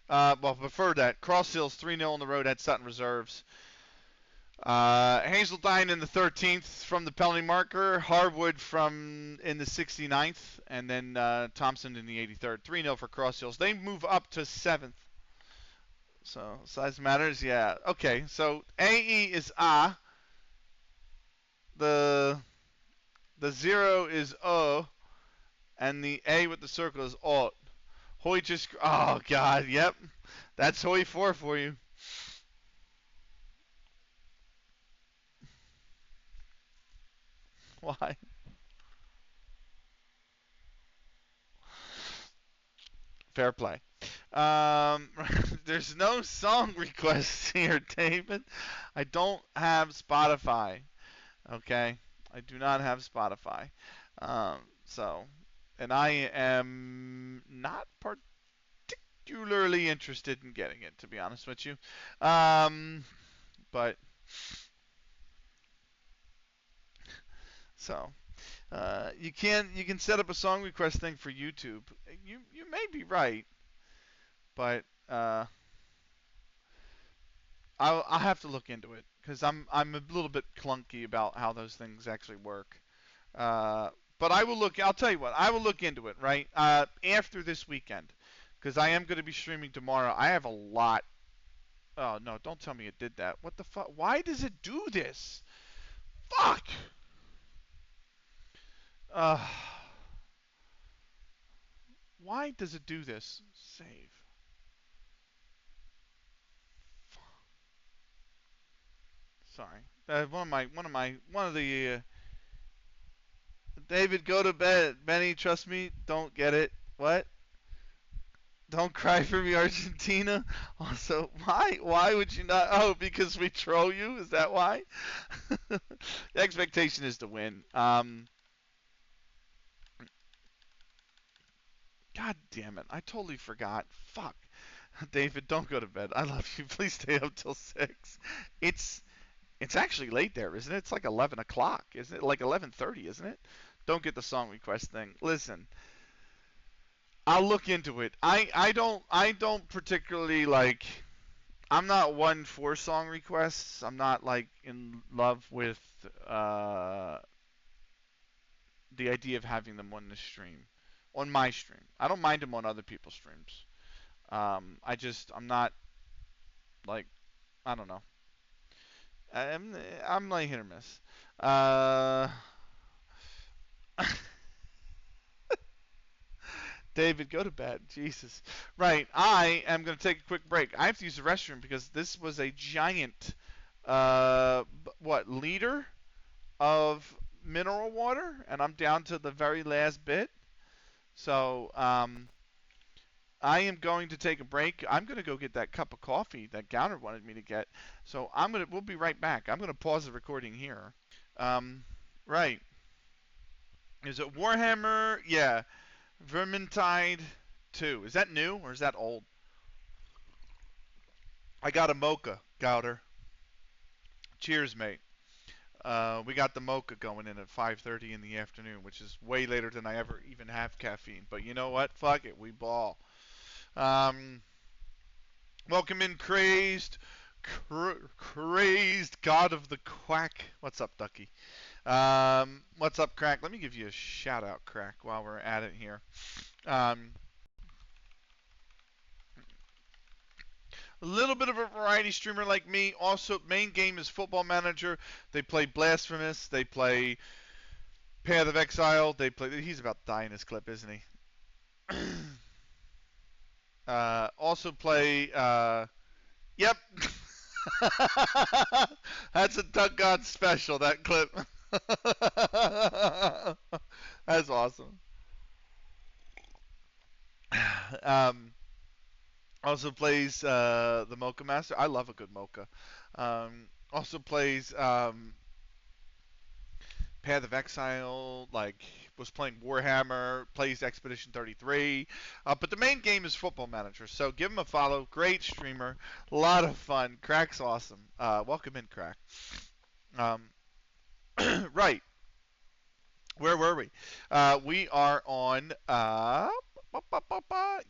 Well, before that, Cross Hills 3-0 on the road at Sutton Reserves. Hazeltine in the 13th from the penalty marker. Harwood from in the 69th. And then Thompson in the 83rd. 3-0 for Cross Hills. They move up to 7th. So, size matters? Yeah. Okay, so AE is A. The 0 is O. And the A with the circle is alt. Hoi just. Oh, God. Yep. That's Hoi 4 for you. Why? Fair play. There's no song requests here, David. I don't have Spotify. Okay, I do not have Spotify. Um, so, and I am not particularly interested in getting it, to be honest with you. But so you can set up a song request thing for YouTube. You may be right, but I'll have to look into it because I'm a little bit clunky about how those things actually work. Uh, but I will look. I'll tell you what. I will look into it right after this weekend because I am going to be streaming tomorrow. I have a lot. Oh no! Don't tell me it did that. What the fuck? Why does it do this? Fuck. Uh, why does it do this? Save. Sorry. One of the David, go to bed. Benny, trust me, don't get it. What? Don't cry for me, Argentina. Also, why would you not? Oh, because we troll you? Is that why? The expectation is to win. God damn it. I totally forgot. Fuck. David, don't go to bed. I love you. Please stay up till 6. It's it's actually late there, isn't it? It's like 11 o'clock, isn't it? Like 11:30, isn't it? Don't get the song request thing. Listen, I'll look into it. I don't particularly like. I'm not one for song requests. I'm not like in love with uh, the idea of having them on the stream, on my stream. I don't mind them on other people's streams. I'm not like, I don't know. I'm I'm like hit or miss. Uh, David, go to bed. Jesus. Right. I am going to take a quick break. I have to use the restroom because this was a giant, liter of mineral water, and I'm down to the very last bit. So, I am going to take a break. I'm going to go get that cup of coffee that Gowner wanted me to get. So we'll be right back. I'm going to pause the recording here. Right. Is it Warhammer? Yeah. Vermintide 2. Is that new or is that old? I got a mocha, Gowder. Cheers, mate. We got the mocha going in at 5:30 in the afternoon, which is way later than I ever even have caffeine. But you know what? Fuck it, we ball. Um, Welcome in, crazed god of the quack. What's up, Ducky? What's up, Crack? Let me give you a shout out, Crack, while we're at it here. Um, a little bit of a variety streamer like me. Also, main game is Football Manager. They play Blasphemous. They play Path of Exile. They play. He's about to die in this clip, isn't he? Also play. Yep. That's a Duck God special. That clip. That's awesome. Um, Also plays the Mocha Master. I love a good Mocha. Also plays Path of Exile, like was playing Warhammer, plays Expedition 33. But the main game is Football Manager, so give him a follow. Great streamer, a lot of fun. Crack's awesome. Welcome in, Crack. Um, right, where were we? We are on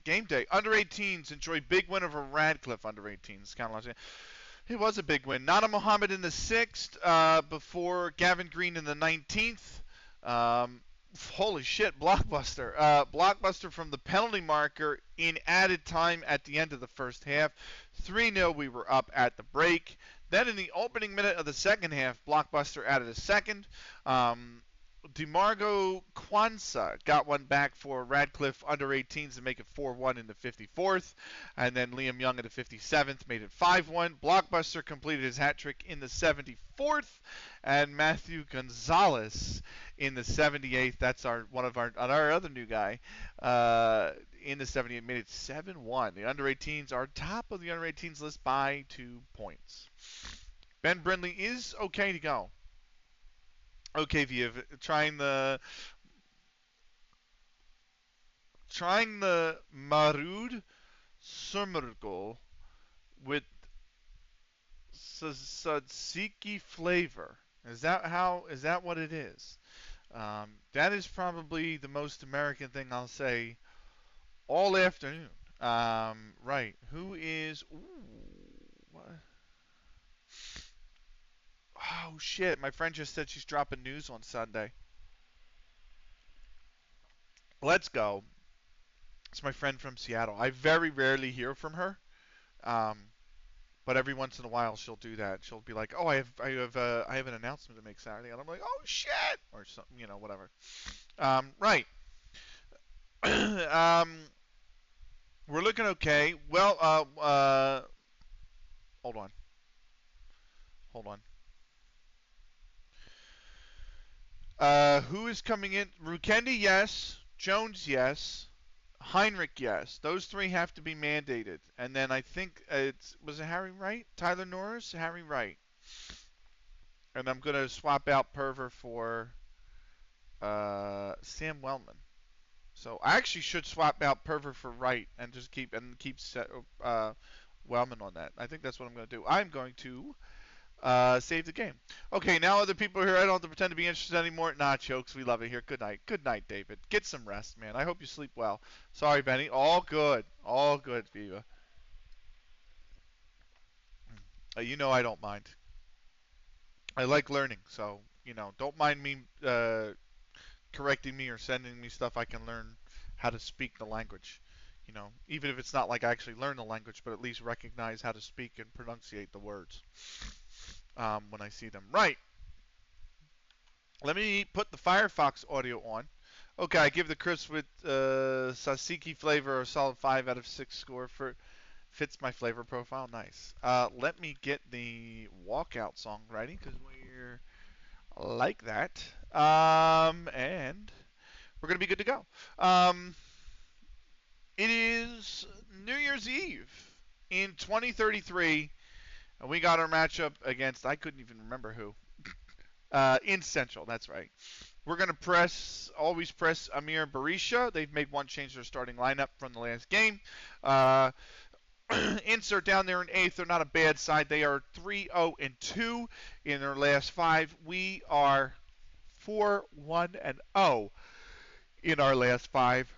game day. Under 18s enjoy big win over Radcliffe. Under 18s, kind of like it was a big win. Nana Mohammed in the 6th, before Gavin Green in the 19th. Holy shit, Blockbuster. Blockbuster from the penalty marker in added time at the end of the first half. 3-0, we were up at the break. Then in the opening minute of the second half, Blockbuster added a second. DeMarco Kwanzaa got one back for Radcliffe under 18s to make it 4-1 in the 54th. And then Liam Young at the 57th made it 5-1. Blockbuster completed his hat trick in the 74th. And Matthew Gonzalez in the 78th. That's one of our other new guy. In the 78th made it 7-1. The under 18s are top of the under 18s list by 2 points. Ben Brindley is okay to go. Okay, Viv, trying the Marud Surmergol with tzatziki flavor. Is that what it is? That is probably the most American thing I'll say all afternoon. Right. Who is? Ooh, what? Oh shit! My friend just said she's dropping news on Sunday. Let's go. It's my friend from Seattle. I very rarely hear from her, but every once in a while she'll do that. She'll be like, "Oh, I have an announcement to make Saturday," and I'm like, "Oh shit!" or something, whatever. Right. We're looking okay. Well, hold on. Who is coming in? Rukendi, yes. Jones, yes. Heinrich, yes. Those three have to be mandated. And then I think was it Harry Wright? Tyler Norris? Harry Wright. And I'm going to swap out Perver for Sam Wellman. So I actually should swap out Perver for Wright and just keep Wellman on that. I think that's what I'm going to do. I'm going to save the game. Okay, now other people are here. I don't have to pretend to be interested anymore. Nah, jokes. We love it here. Good night. Good night, David. Get some rest, man. I hope you sleep well. Sorry, Benny. All good. All good, Viva. You know I don't mind. I like learning, so, don't mind me correcting me or sending me stuff. I can learn how to speak the language. Even if it's not like I actually learn the language, but at least recognize how to speak and pronunciate the words when I see them. Right. Let me put the Firefox audio on. Okay, I give the crisp with tzatziki flavor a solid 5 out of 6 score for fits my flavor profile. Nice. Let me get the walkout song ready because we're like that. And we're gonna be good to go. It is New Year's Eve in 2033, and we got our matchup against I couldn't even remember who. In Central, that's right. We're going to always press Amir Barisha. They've made one change to their starting lineup from the last game. Insert down there in 8th. They're not a bad side. They are 3-0-2 in their last 5. We are 4-1-0 in our last 5.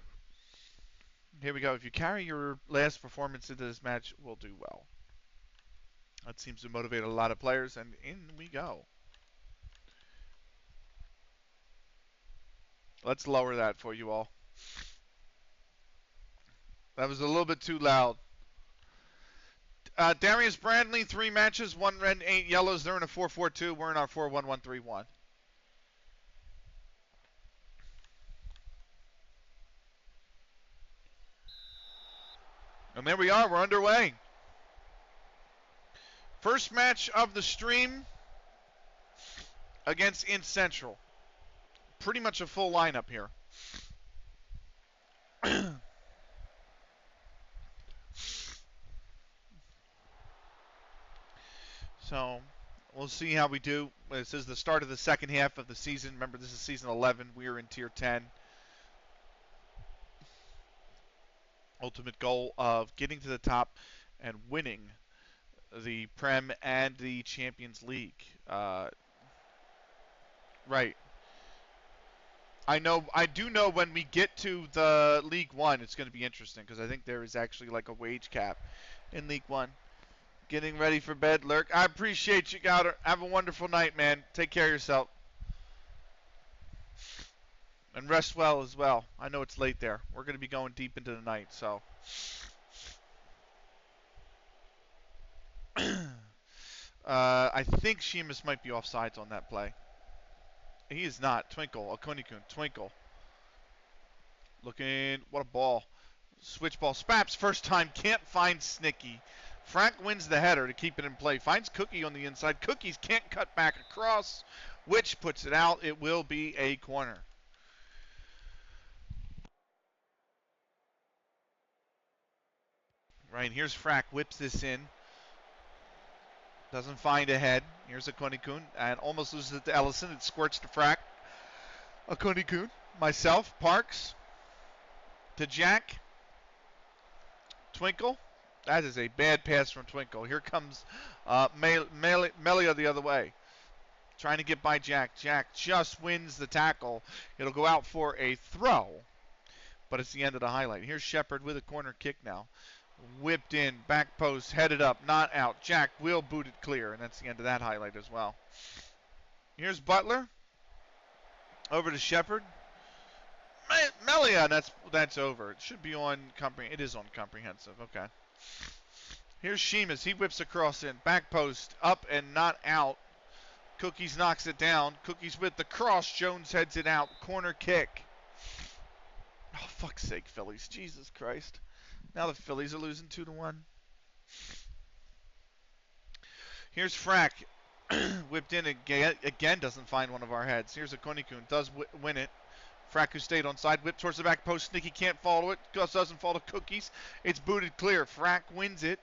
Here we go. If you carry your last performance into this match, we'll do well. That seems to motivate a lot of players, and in we go. Let's lower that for you all. That was a little bit too loud. Darius Bradley, 3 matches, 1 red and 8 yellows. They're in a 4-4-2. We're in our 4-1-1-3-1. And there we are. We're underway. First match of the stream against In Central. Pretty much a full lineup here. So we'll see how we do. This is the start of the second half of the season. Remember, this is season 11. We are in tier 10. Ultimate goal of getting to the top and winning the Prem and the Champions League. Right. I do know when we get to the League One, it's going to be interesting because I think there is actually like a wage cap in League One. Getting ready for bed, Lurk. I appreciate you, Gouter. Have a wonderful night, man. Take care of yourself. And rest well as well. I know it's late there. We're going to be going deep into the night, so. I think Sheamus might be offsides on that play. He is not. Twinkle. Akunikun. Twinkle. Looking. What a ball. Switch ball. Spaps. First time. Can't find Snicky. Frank wins the header to keep it in play. Finds Cookie on the inside. Cookies can't cut back across. Which puts it out. It will be a corner. Right. Here's Frack. Whips this in. Doesn't find a head. Here's Akunikun. And almost loses it to Ellison. It squirts to Frack. Akunikun. Myself. Parks. To Jack. Twinkle. That is a bad pass from Twinkle. Here comes Melia the other way. Trying to get by Jack. Jack just wins the tackle. It'll go out for a throw. But it's the end of the highlight. Here's Shepard with a corner kick now. Whipped in. Back post. Headed up. Not out. Jack will boot it clear. And that's the end of that highlight as well. Here's Butler. Over to Shepard. Melia. That's over. It should be on comprehensive. It is on comprehensive. Okay. Here's Sheamus. He whips across in. Back post. Up and not out. Cookies knocks it down. Cookies with the cross. Jones heads it out. Corner kick. Oh, fuck's sake, Phillies. Jesus Christ. Now the Phillies are losing 2-1. Here's Frack. Whipped in again. Doesn't find one of our heads. Here's a Konikun. Does win it. Frack, who stayed on side. Whipped towards the back post. Snicky can't follow it. Gus doesn't follow Cookies. It's booted clear. Frack wins it.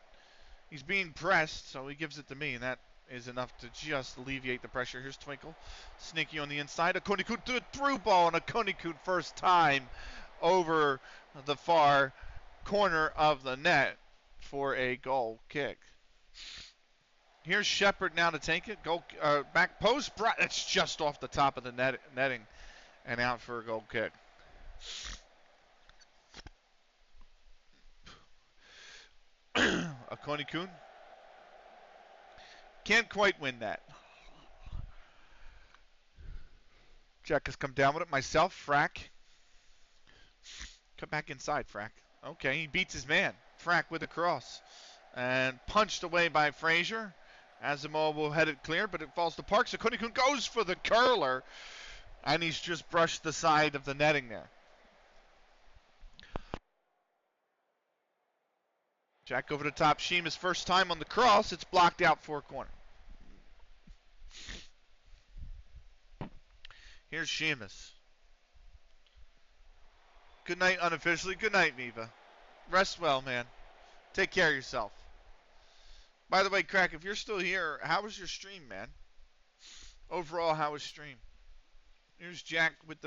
He's being pressed, so he gives it to me, and that is enough to just alleviate the pressure. Here's Twinkle. Sneaky on the inside. Akunikun to a through ball, and Akunikun first time over the far corner of the net for a goal kick. Here's Shepard now to take it. Goal back post. It's just off the top of the netting and out for a goal kick. Akunikun can't quite win that. Jack has come down with it. Myself, Frack. Come back inside, Frack. Okay, he beats his man. Frack with a cross. And punched away by Frazier. Asamoah will head it clear, but it falls to Parks. Akunikun goes for the curler. And he's just brushed the side of the netting there. Jack over the top. Sheamus first time on the cross. It's blocked out for a corner. Here's Sheamus. Good night unofficially. Good night, Neva. Rest well, man. Take care of yourself. By the way, Crack, if you're still here, how was your stream, man? Overall, how was stream? Here's Jack with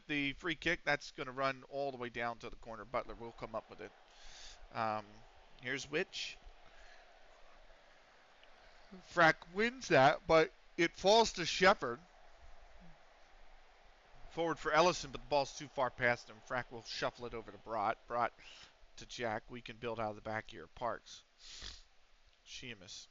the free kick. That's going to run all the way down to the corner. Butler will come up with it. Here's Witch. Frack wins that, but it falls to Shepard. Forward for Ellison, but the ball's too far past him. Frack will shuffle it over to Brott. Brott to Jack. We can build out of the back here. Parks. Sheamus.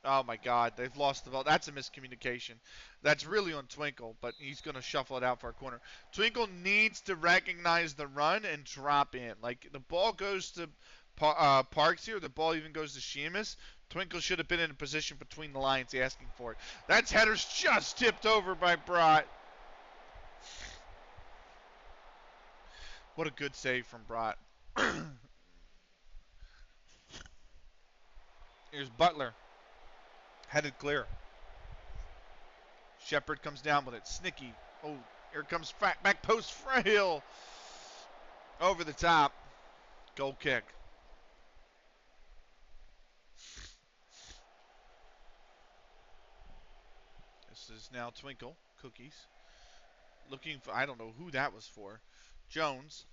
Oh, my God. They've lost the ball. That's a miscommunication. That's really on Twinkle, but he's going to shuffle it out for a corner. Twinkle needs to recognize the run and drop in. Like, the ball goes to Parks here. The ball even goes to Sheamus. Twinkle should have been in a position between the lines asking for it. That's header's just tipped over by Brott. What a good save from Brott. Here's Butler. Headed clear. Shepard comes down with it. Snicky. Oh, here comes Frack. Back post. Frail. Over the top. Goal kick. This is now Twinkle. Cookies. Looking for, I don't know who that was for. Jones.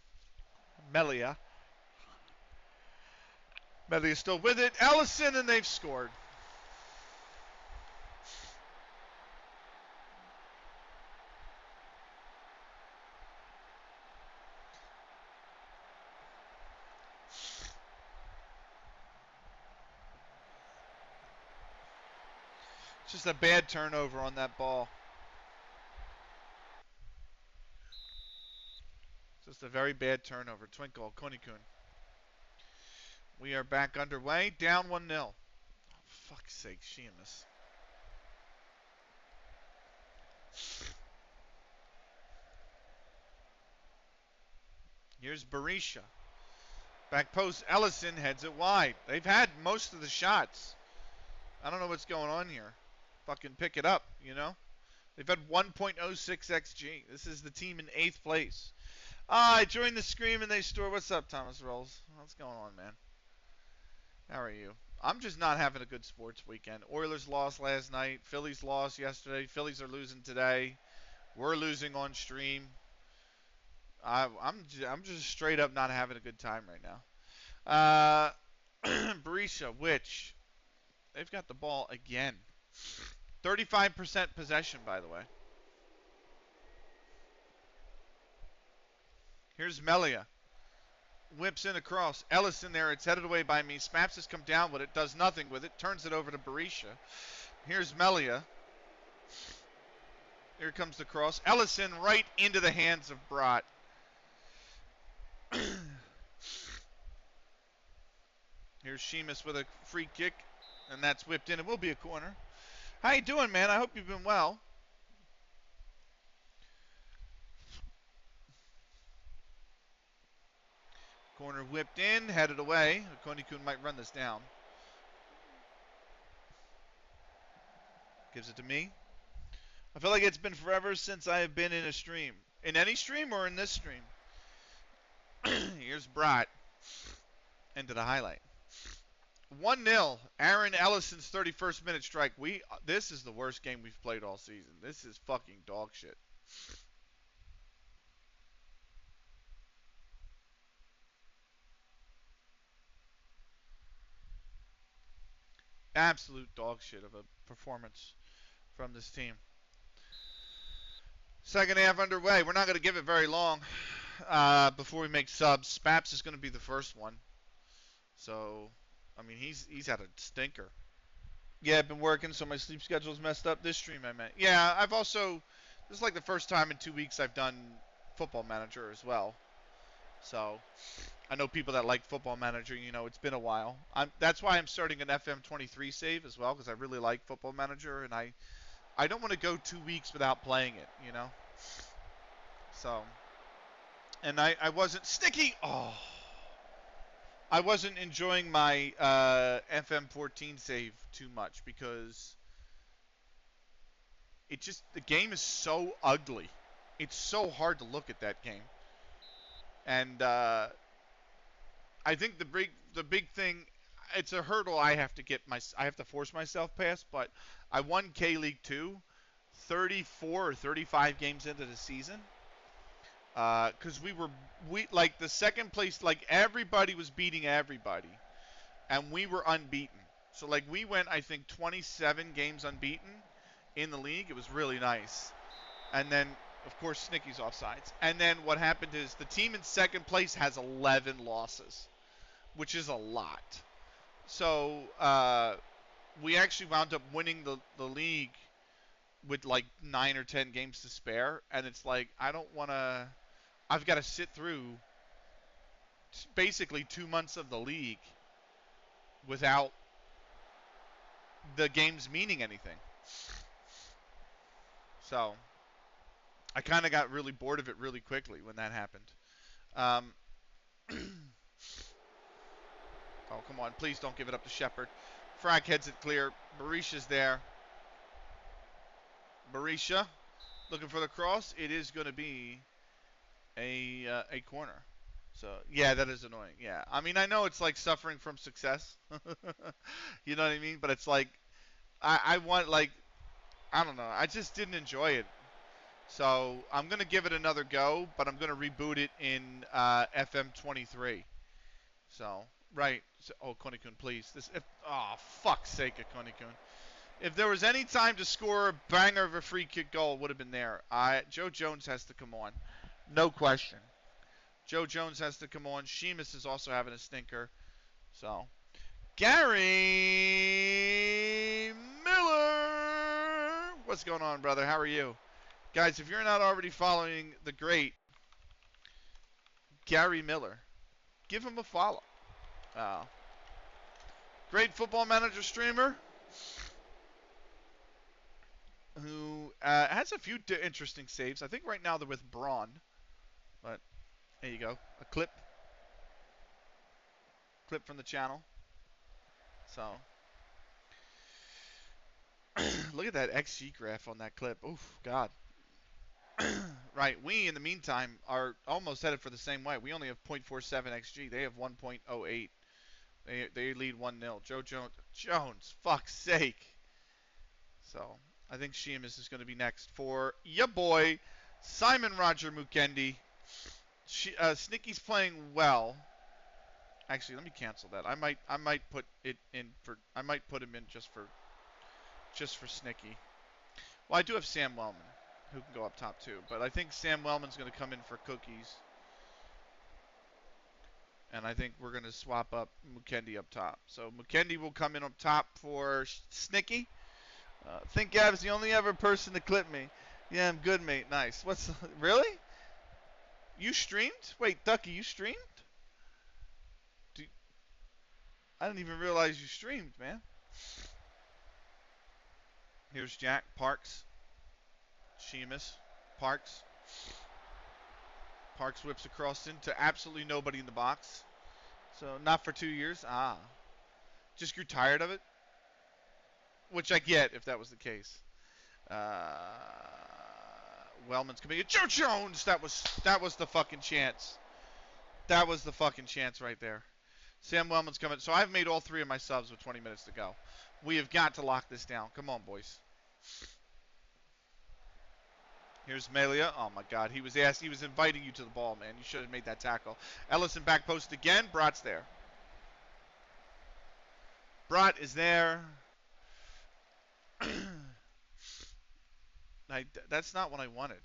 Melia. Melia still with it. Ellison, and they've scored. It's just a bad turnover on that ball. Just a very bad turnover. Twinkle, Konikun. We are back underway. Down 1-0. Oh, fuck's sake, Sheamus. Here's Berisha. Back post, Ellison heads it wide. They've had most of the shots. I don't know what's going on here. Fucking pick it up, you know? They've had 1.06 XG. This is the team in 8th place. I joined the Scream and They Store. What's up, Thomas Rolls? What's going on, man? How are you? I'm just not having a good sports weekend. Oilers lost last night. Phillies lost yesterday. Phillies are losing today. We're losing on stream. I'm just straight up not having a good time right now. Berisha, which they've got the ball again. 35% possession, by the way. Here's Melia. Whips in across. Ellison there. It's headed away by me. Spaps has come down with it. Does nothing with it. Turns it over to Berisha. Here's Melia. Here comes the cross. Ellison right into the hands of Brott. Here's Sheamus with a free kick. And that's whipped in. It will be a corner. How you doing, man? I hope you've been well. Corner whipped in, headed away. Konikun might run this down. Gives it to me. I feel like it's been forever since I have been in a stream. In any stream or in this stream? Here's Brott. Into the highlight. 1-0. Aaron Ellison's 31st minute strike. This is the worst game we've played all season. This is fucking dog shit. Absolute dog shit of a performance from this team. Second half underway. We're not going to give it very long before we make subs. Spaps is going to be the first one. So, I mean, he's had a stinker. Yeah, I've been working, so my sleep schedule's messed up. This stream, I meant. Yeah, I've also, this is like the first time in 2 weeks I've done Football Manager as well. So, I know people that like Football Manager, you know, it's been a while. That's why I'm starting an FM23 save as well, because I really like Football Manager, and I don't want to go 2 weeks without playing it, you know? So, and I wasn't, Sticky! Oh. I wasn't enjoying my FM14 save too much, because the game is so ugly. It's so hard to look at that game. And I think the big thing, it's a hurdle I have to force myself past, but I won K-League 2 34 or 35 games into the season. Because we like the second place, like everybody was beating everybody, and we were unbeaten. So like we went, I think, 27 games unbeaten in the league. It was really nice. And then, of course, Snicky's offsides. And then what happened is the team in second place has 11 losses, which is a lot. So we actually wound up winning the league with like 9 or 10 games to spare. And it's like, I've got to sit through basically 2 months of the league without the games meaning anything. So I kind of got really bored of it really quickly when that happened. Oh, come on. Please don't give it up to Shepard. Frag heads it clear. Berisha's there. Berisha looking for the cross. It is going to be a corner. So, yeah, that is annoying. Yeah. I mean, I know it's like suffering from success. You know what I mean? But it's like, I want, like, I don't know. I just didn't enjoy it. So I'm going to give it another go, but I'm going to reboot it in FM23. So, right. So, oh, Konikun, please. Oh, fuck's sake of Konikun. If there was any time to score a banger of a free kick goal, it would have been there. Joe Jones has to come on. No question. Joe Jones has to come on. Sheamus is also having a stinker. So, Gary Miller! What's going on, brother? How are you? Guys, if you're not already following the great Gary Miller, give him a follow. Great Football Manager streamer. who has a few interesting saves. I think right now they're with Braun, but there you go. A clip from the channel. So look at that XG graph on that clip. Oof, God. Right, we in the meantime are almost headed for the same way. We only have .47 XG. They have 1.08. They lead 1-0. Joe Jones, fuck's sake. So I think Sheamus is going to be next for ya boy, Simon Roger Mukendi. Snicky's playing well. Actually, let me cancel that. I might put it in for. I might put him in just for Snicky. Well, I do have Sam Wellman, who can go up top too. But I think Sam Wellman's going to come in for cookies. And I think we're going to swap up Mukendi up top. So Mukendi will come in up top for Snicky. Think Gab's the only ever person to clip me. Yeah, I'm good, mate. Nice. Really? You streamed? Wait, Ducky, you streamed? I didn't even realize you streamed, man. Here's Jack, Parks, Sheamus, Parks. Parks whips across into absolutely nobody in the box. So not for 2 years. Just grew tired of it. Which I get if that was the case. Wellman's coming in. Joe Jones! That was the fucking chance. That was the fucking chance right there. Sam Wellman's coming. So I've made all 3 of my subs with 20 minutes to go. We have got to lock this down. Come on, boys. Here's Melia. Oh, my God. He was inviting you to the ball, man. You should have made that tackle. Ellison back post again. Brat's there. Brat is there. That's not what I wanted.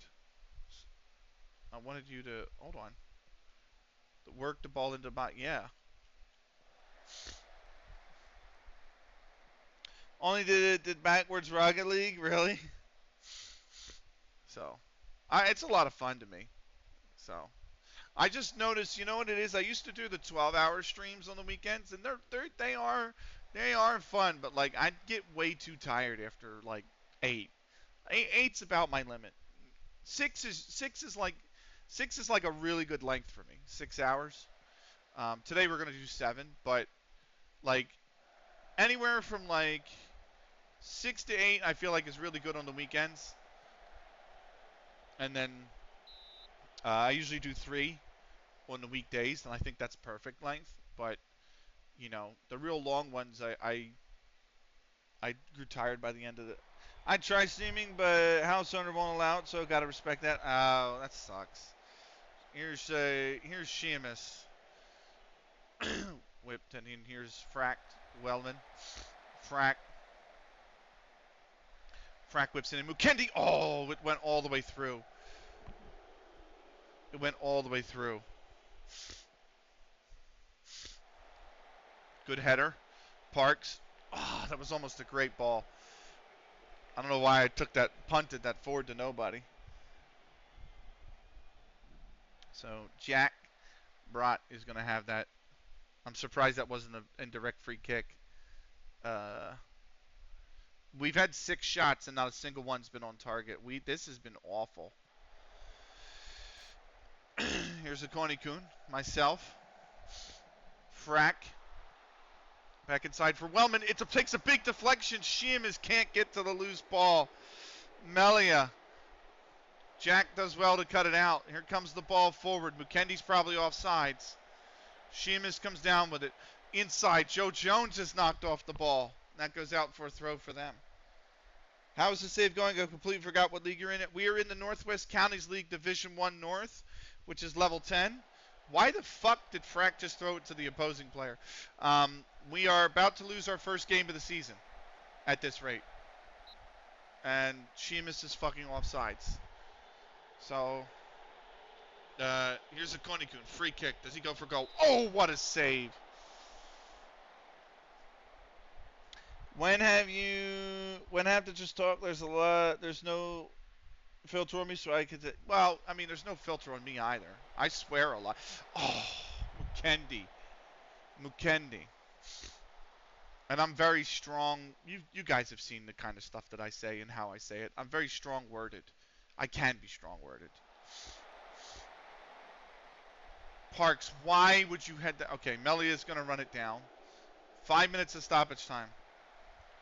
I wanted you to... Hold on. Work the ball into my... Yeah. Only did backwards Rocket League? Really? So, it's a lot of fun to me. So, I just noticed, you know what it is? I used to do the 12-hour streams on the weekends, and they are fun, but like I'd get way too tired after like 8. 8's about my limit. 6 is like a really good length for me. 6 hours. Today we're gonna do 7, but like anywhere from like 6 to 8, I feel like is really good on the weekends. And then I usually do 3 on the weekdays, and I think that's perfect length. But you know, the real long ones, I grew tired by the end of it. I try streaming, but house owner won't allow it, so gotta respect that. Oh, that sucks. Here's Sheamus. Whipped, and then here's Wellman. Frack whips in, and Mukendi. Oh, it went all the way through. It went all the way through. Good header. Parks. Oh, that was almost a great ball. I don't know why I punted that forward to nobody. So Jack Brat is going to have that. I'm surprised that wasn't an indirect free kick. We've had 6 shots and not a single one's been on target. This has been awful. Here's a Coney-kun. Myself. Frack. Back inside for Wellman. It takes a big deflection. Sheamus can't get to the loose ball. Melia. Jack does well to cut it out. Here comes the ball forward. Mukendi's probably offsides. Sheamus comes down with it. Inside. Joe Jones has knocked off the ball. That goes out for a throw for them. How is the save going? I completely forgot what league you're in. We are in the Northwest Counties League Division 1 North, which is level 10. Why the fuck did Frack just throw it to the opposing player? We are about to lose our first game of the season at this rate. And Sheamus is fucking offsides. So, here's a Konekun. Free kick. Does he go for goal? Oh, what a save. When have to just talk? There's no filter on me, so I could. Well, I mean, there's no filter on me either. I swear a lot. Oh, Mukendi. And I'm very strong. You guys have seen the kind of stuff that I say and how I say it. I'm very strong worded. I can be strong worded. Parks, why would you head that? Okay, Melia's going to run it down. 5 minutes of stoppage time.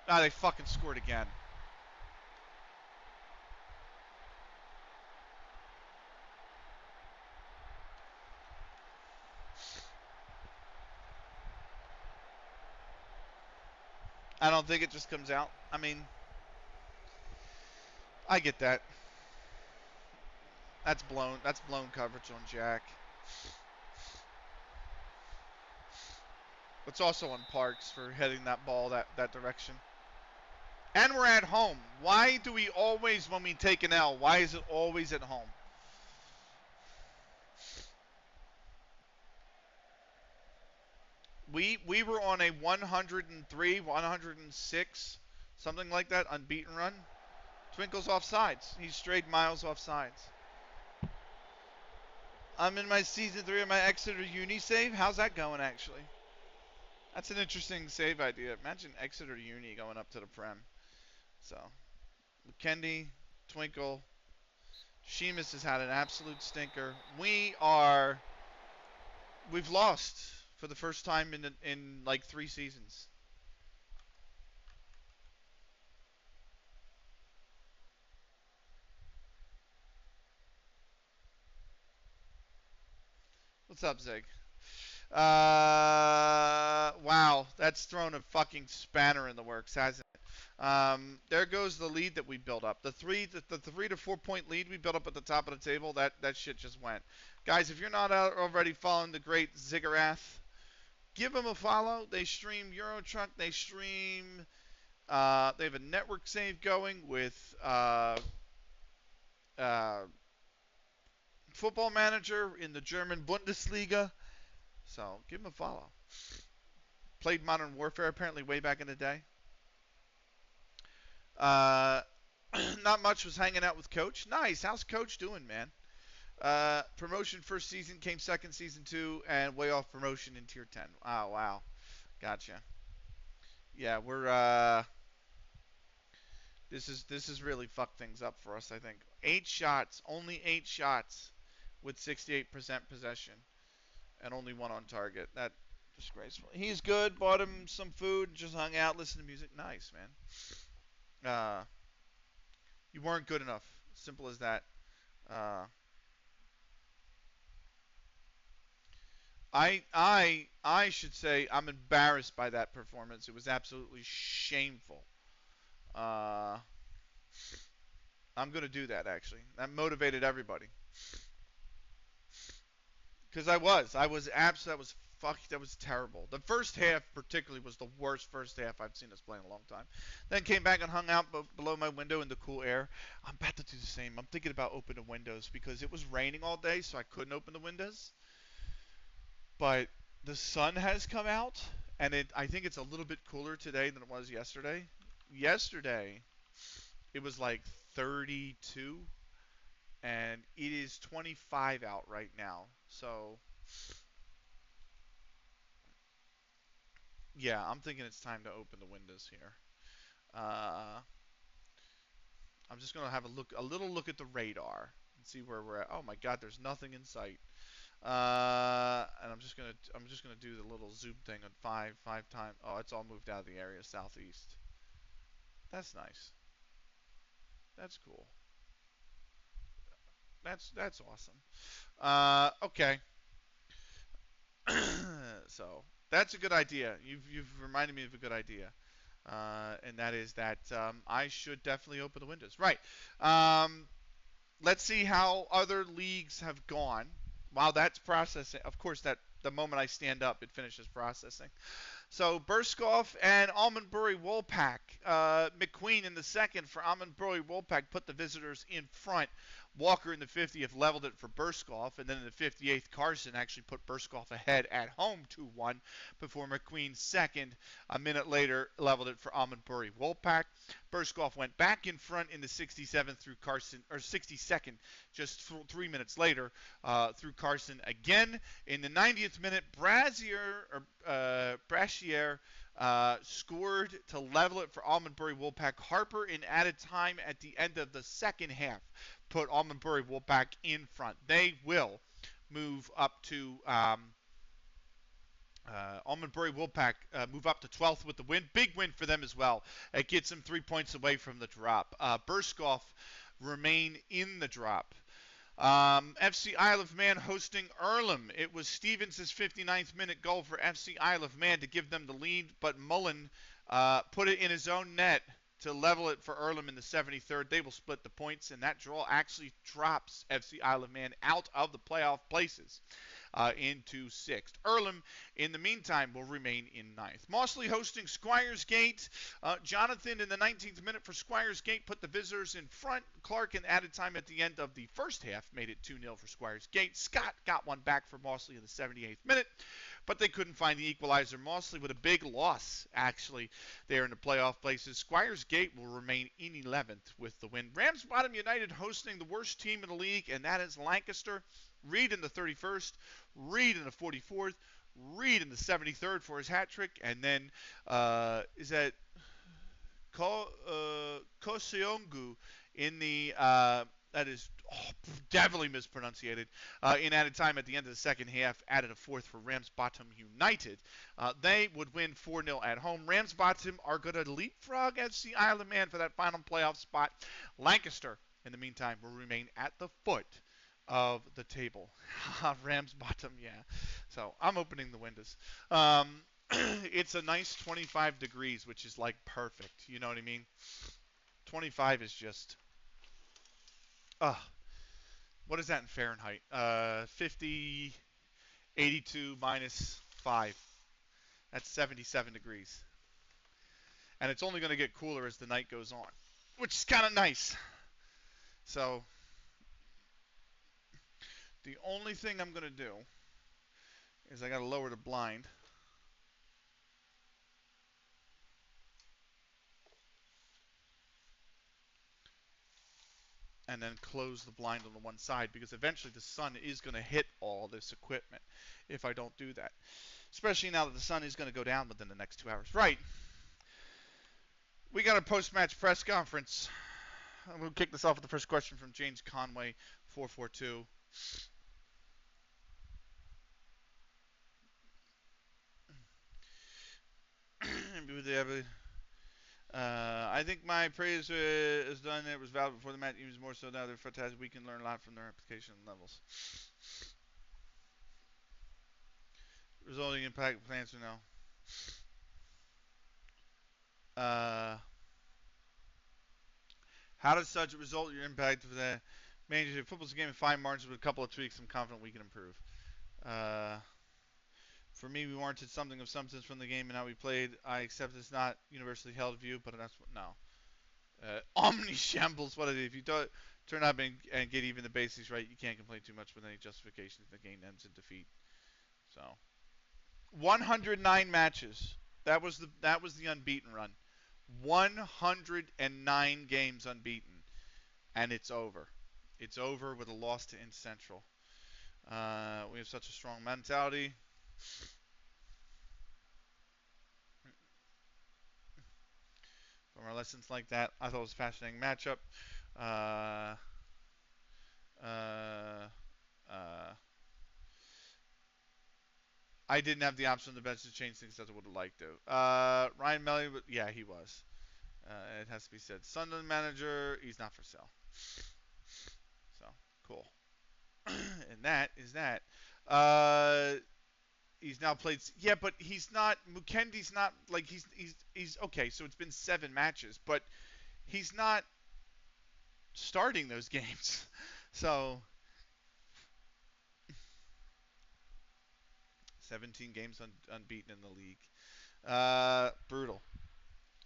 Ah, they fucking scored again. I don't think it just comes out. I mean, I get that. That's blown. That's blown coverage on Jack. It's also on Parks for heading that ball that direction. And we're at home. Why do we always, when we take an L, why is it always at home? We were on a 103, 106, something like that, unbeaten run. Twinkle's off sides. He strayed miles off sides. I'm in my season 3 of my Exeter Uni save. How's that going, actually? That's an interesting save idea. Imagine Exeter Uni going up to the Prem. So, McKendy, Twinkle, Sheamus has had an absolute stinker. We've lost for the first time in like 3 seasons. What's up, Zig? Wow, that's thrown a fucking spanner in the works, hasn't it? There goes the lead that we built up. The 3 to 4 point lead we built up at the top of the table. That shit just went. Guys, if you're not already following the great Ziggurath, give them a follow. They stream Euro Truck. They stream. They have a network save going with Football Manager in the German Bundesliga. So give them a follow. Played Modern Warfare apparently way back in the day. Not much, was hanging out with Coach. Nice. How's Coach doing, man? Promotion first season, came second season 2, and way off promotion in tier 10. Oh, wow. Gotcha. Yeah, we're this is really fucked things up for us, I think. 8 shots, only 8 shots with 68% possession and only 1 on target. That disgraceful. He's good, bought him some food, just hung out, listened to music. Nice, man. You weren't good enough. Simple as that. I should say I'm embarrassed by that performance. It was absolutely shameful. I'm gonna do that actually. That motivated everybody. Because that was terrible. The first half particularly was the worst first half I've seen us play in a long time. Then came back and hung out below my window in the cool air. I'm about to do the same. I'm thinking about opening windows because it was raining all day, so I couldn't open the windows. But the sun has come out, and I think it's a little bit cooler today than it was yesterday. Yesterday, it was like 32, and it is 25 out right now. So, yeah, I'm thinking it's time to open the windows here. I'm just gonna have a little look at the radar and see where we're at. Oh my God, there's nothing in sight. And I'm just gonna do the little zoom thing on five times. Oh, it's all moved out of the area southeast. That's nice. That's cool. That's awesome. Okay. So that's a good idea. You've reminded me of a good idea. And that is that I should definitely open the windows. Right. Let's see how other leagues have gone. While that's processing, of course, that the moment I stand up, it finishes processing. So Burskoff and Almondbury Woolpack. McQueen in the second for Almondbury Woolpack put the visitors in front. Walker in the 50th leveled it for Burskoff, and then in the 58th, Carson actually put Burskoff ahead at home 2-1 before McQueen second. A minute later, leveled it for Almondbury Woolpack. Burskoff went back in front in the 67th through Carson, or 62nd, just 3 minutes later, through Carson again. In the 90th minute, Brashier scored to level it for Almondbury Woolpack. Harper in added time at the end of the second half put Almondbury Woolpack in front. They will move up to Almondbury Woolpack move up to 12th with the win. Big win for them as well. It gets them 3 points away from the drop. Burskoff remain in the drop. FC Isle of Man hosting Earlham. It was Stevens' 59th minute goal for FC Isle of Man to give them the lead, but Mullen put it in his own net to level it for Earlham in the 73rd. They will split the points, and that draw actually drops FC Isle of Man out of the playoff places into 6th. Earlham, in the meantime, will remain in 9th. Mossley hosting Squires Gate. Jonathan, in the 19th minute for Squires Gate, put the visitors in front. Clark, in added time at the end of the first half, made it 2-0 for Squires Gate. Scott got one back for Mossley in the 78th minute, but they couldn't find the equalizer. Mossley with a big loss, actually, there in the playoff places. Squires Gate will remain in 11th with the win. Ramsbottom United hosting the worst team in the league, and that is Lancaster. Reed in the 31st, Reed in the 44th, Reed in the 73rd for his hat trick, and then is that Koseongu in the that is definitely mispronunciated. In added time at the end of the second half, added a fourth for Ramsbottom United. They would win 4-0 at home. Ramsbottom are going to leapfrog FC Isle of Man for that final playoff spot. Lancaster, in the meantime, will remain at the foot of the table. Ramsbottom, yeah. So I'm opening the windows. It's a nice 25 degrees, which is like perfect. You know what I mean? 25 is just, what is that in Fahrenheit? 50, 82 minus 5. That's 77 degrees. And it's only going to get cooler as the night goes on, which is kind of nice. So the only thing I'm going to do is I got to lower the blind. And then close the blind on the one side, because eventually the sun is going to hit all this equipment if I don't do that. Especially now that the sun is going to go down within the next 2 hours. Right. We got a post-match press conference. We'll kick this off with the first question from James Conway, 442. I think my praise is done. It was valid before the match, even more so now. They're fantastic. We can learn a lot from their application levels. Resulting impact plans or no? How does such a result your impact for the manager? Football's a game of fine margins with a couple of tweaks. I'm confident we can improve. For me, we warranted something of substance from the game and how we played. I accept it's not universally held view, but that's what no. Omni shambles. What it is? If you don't turn up and get even the basics right, you can't complain too much with any justification if the game ends in defeat. So, 109 matches. That was the unbeaten run. 109 games unbeaten, and it's over. It's over with a loss to Inns Central. We have such a strong mentality. From our lessons like that, I thought it was a fascinating matchup. I didn't have the option on the bench to change things as I would have liked to. Ryan Melly, yeah, he was. It has to be said. Sunderland manager, he's not for sale. So, cool. And that is that. He's now played. Yeah, but he's not. Mukendi's not like he's okay. So it's been 7 matches, but he's not starting those games. So 17 games unbeaten in the league. Brutal.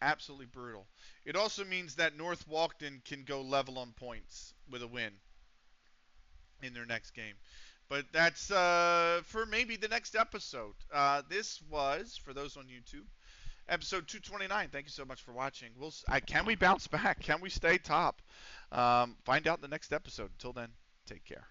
Absolutely brutal. It also means that North Walkden can go level on points with a win in their next game. But that's for maybe the next episode. This was, for those on YouTube, episode 229. Thank you so much for watching. Can we bounce back? Can we stay top? Find out in the next episode. Until then, take care.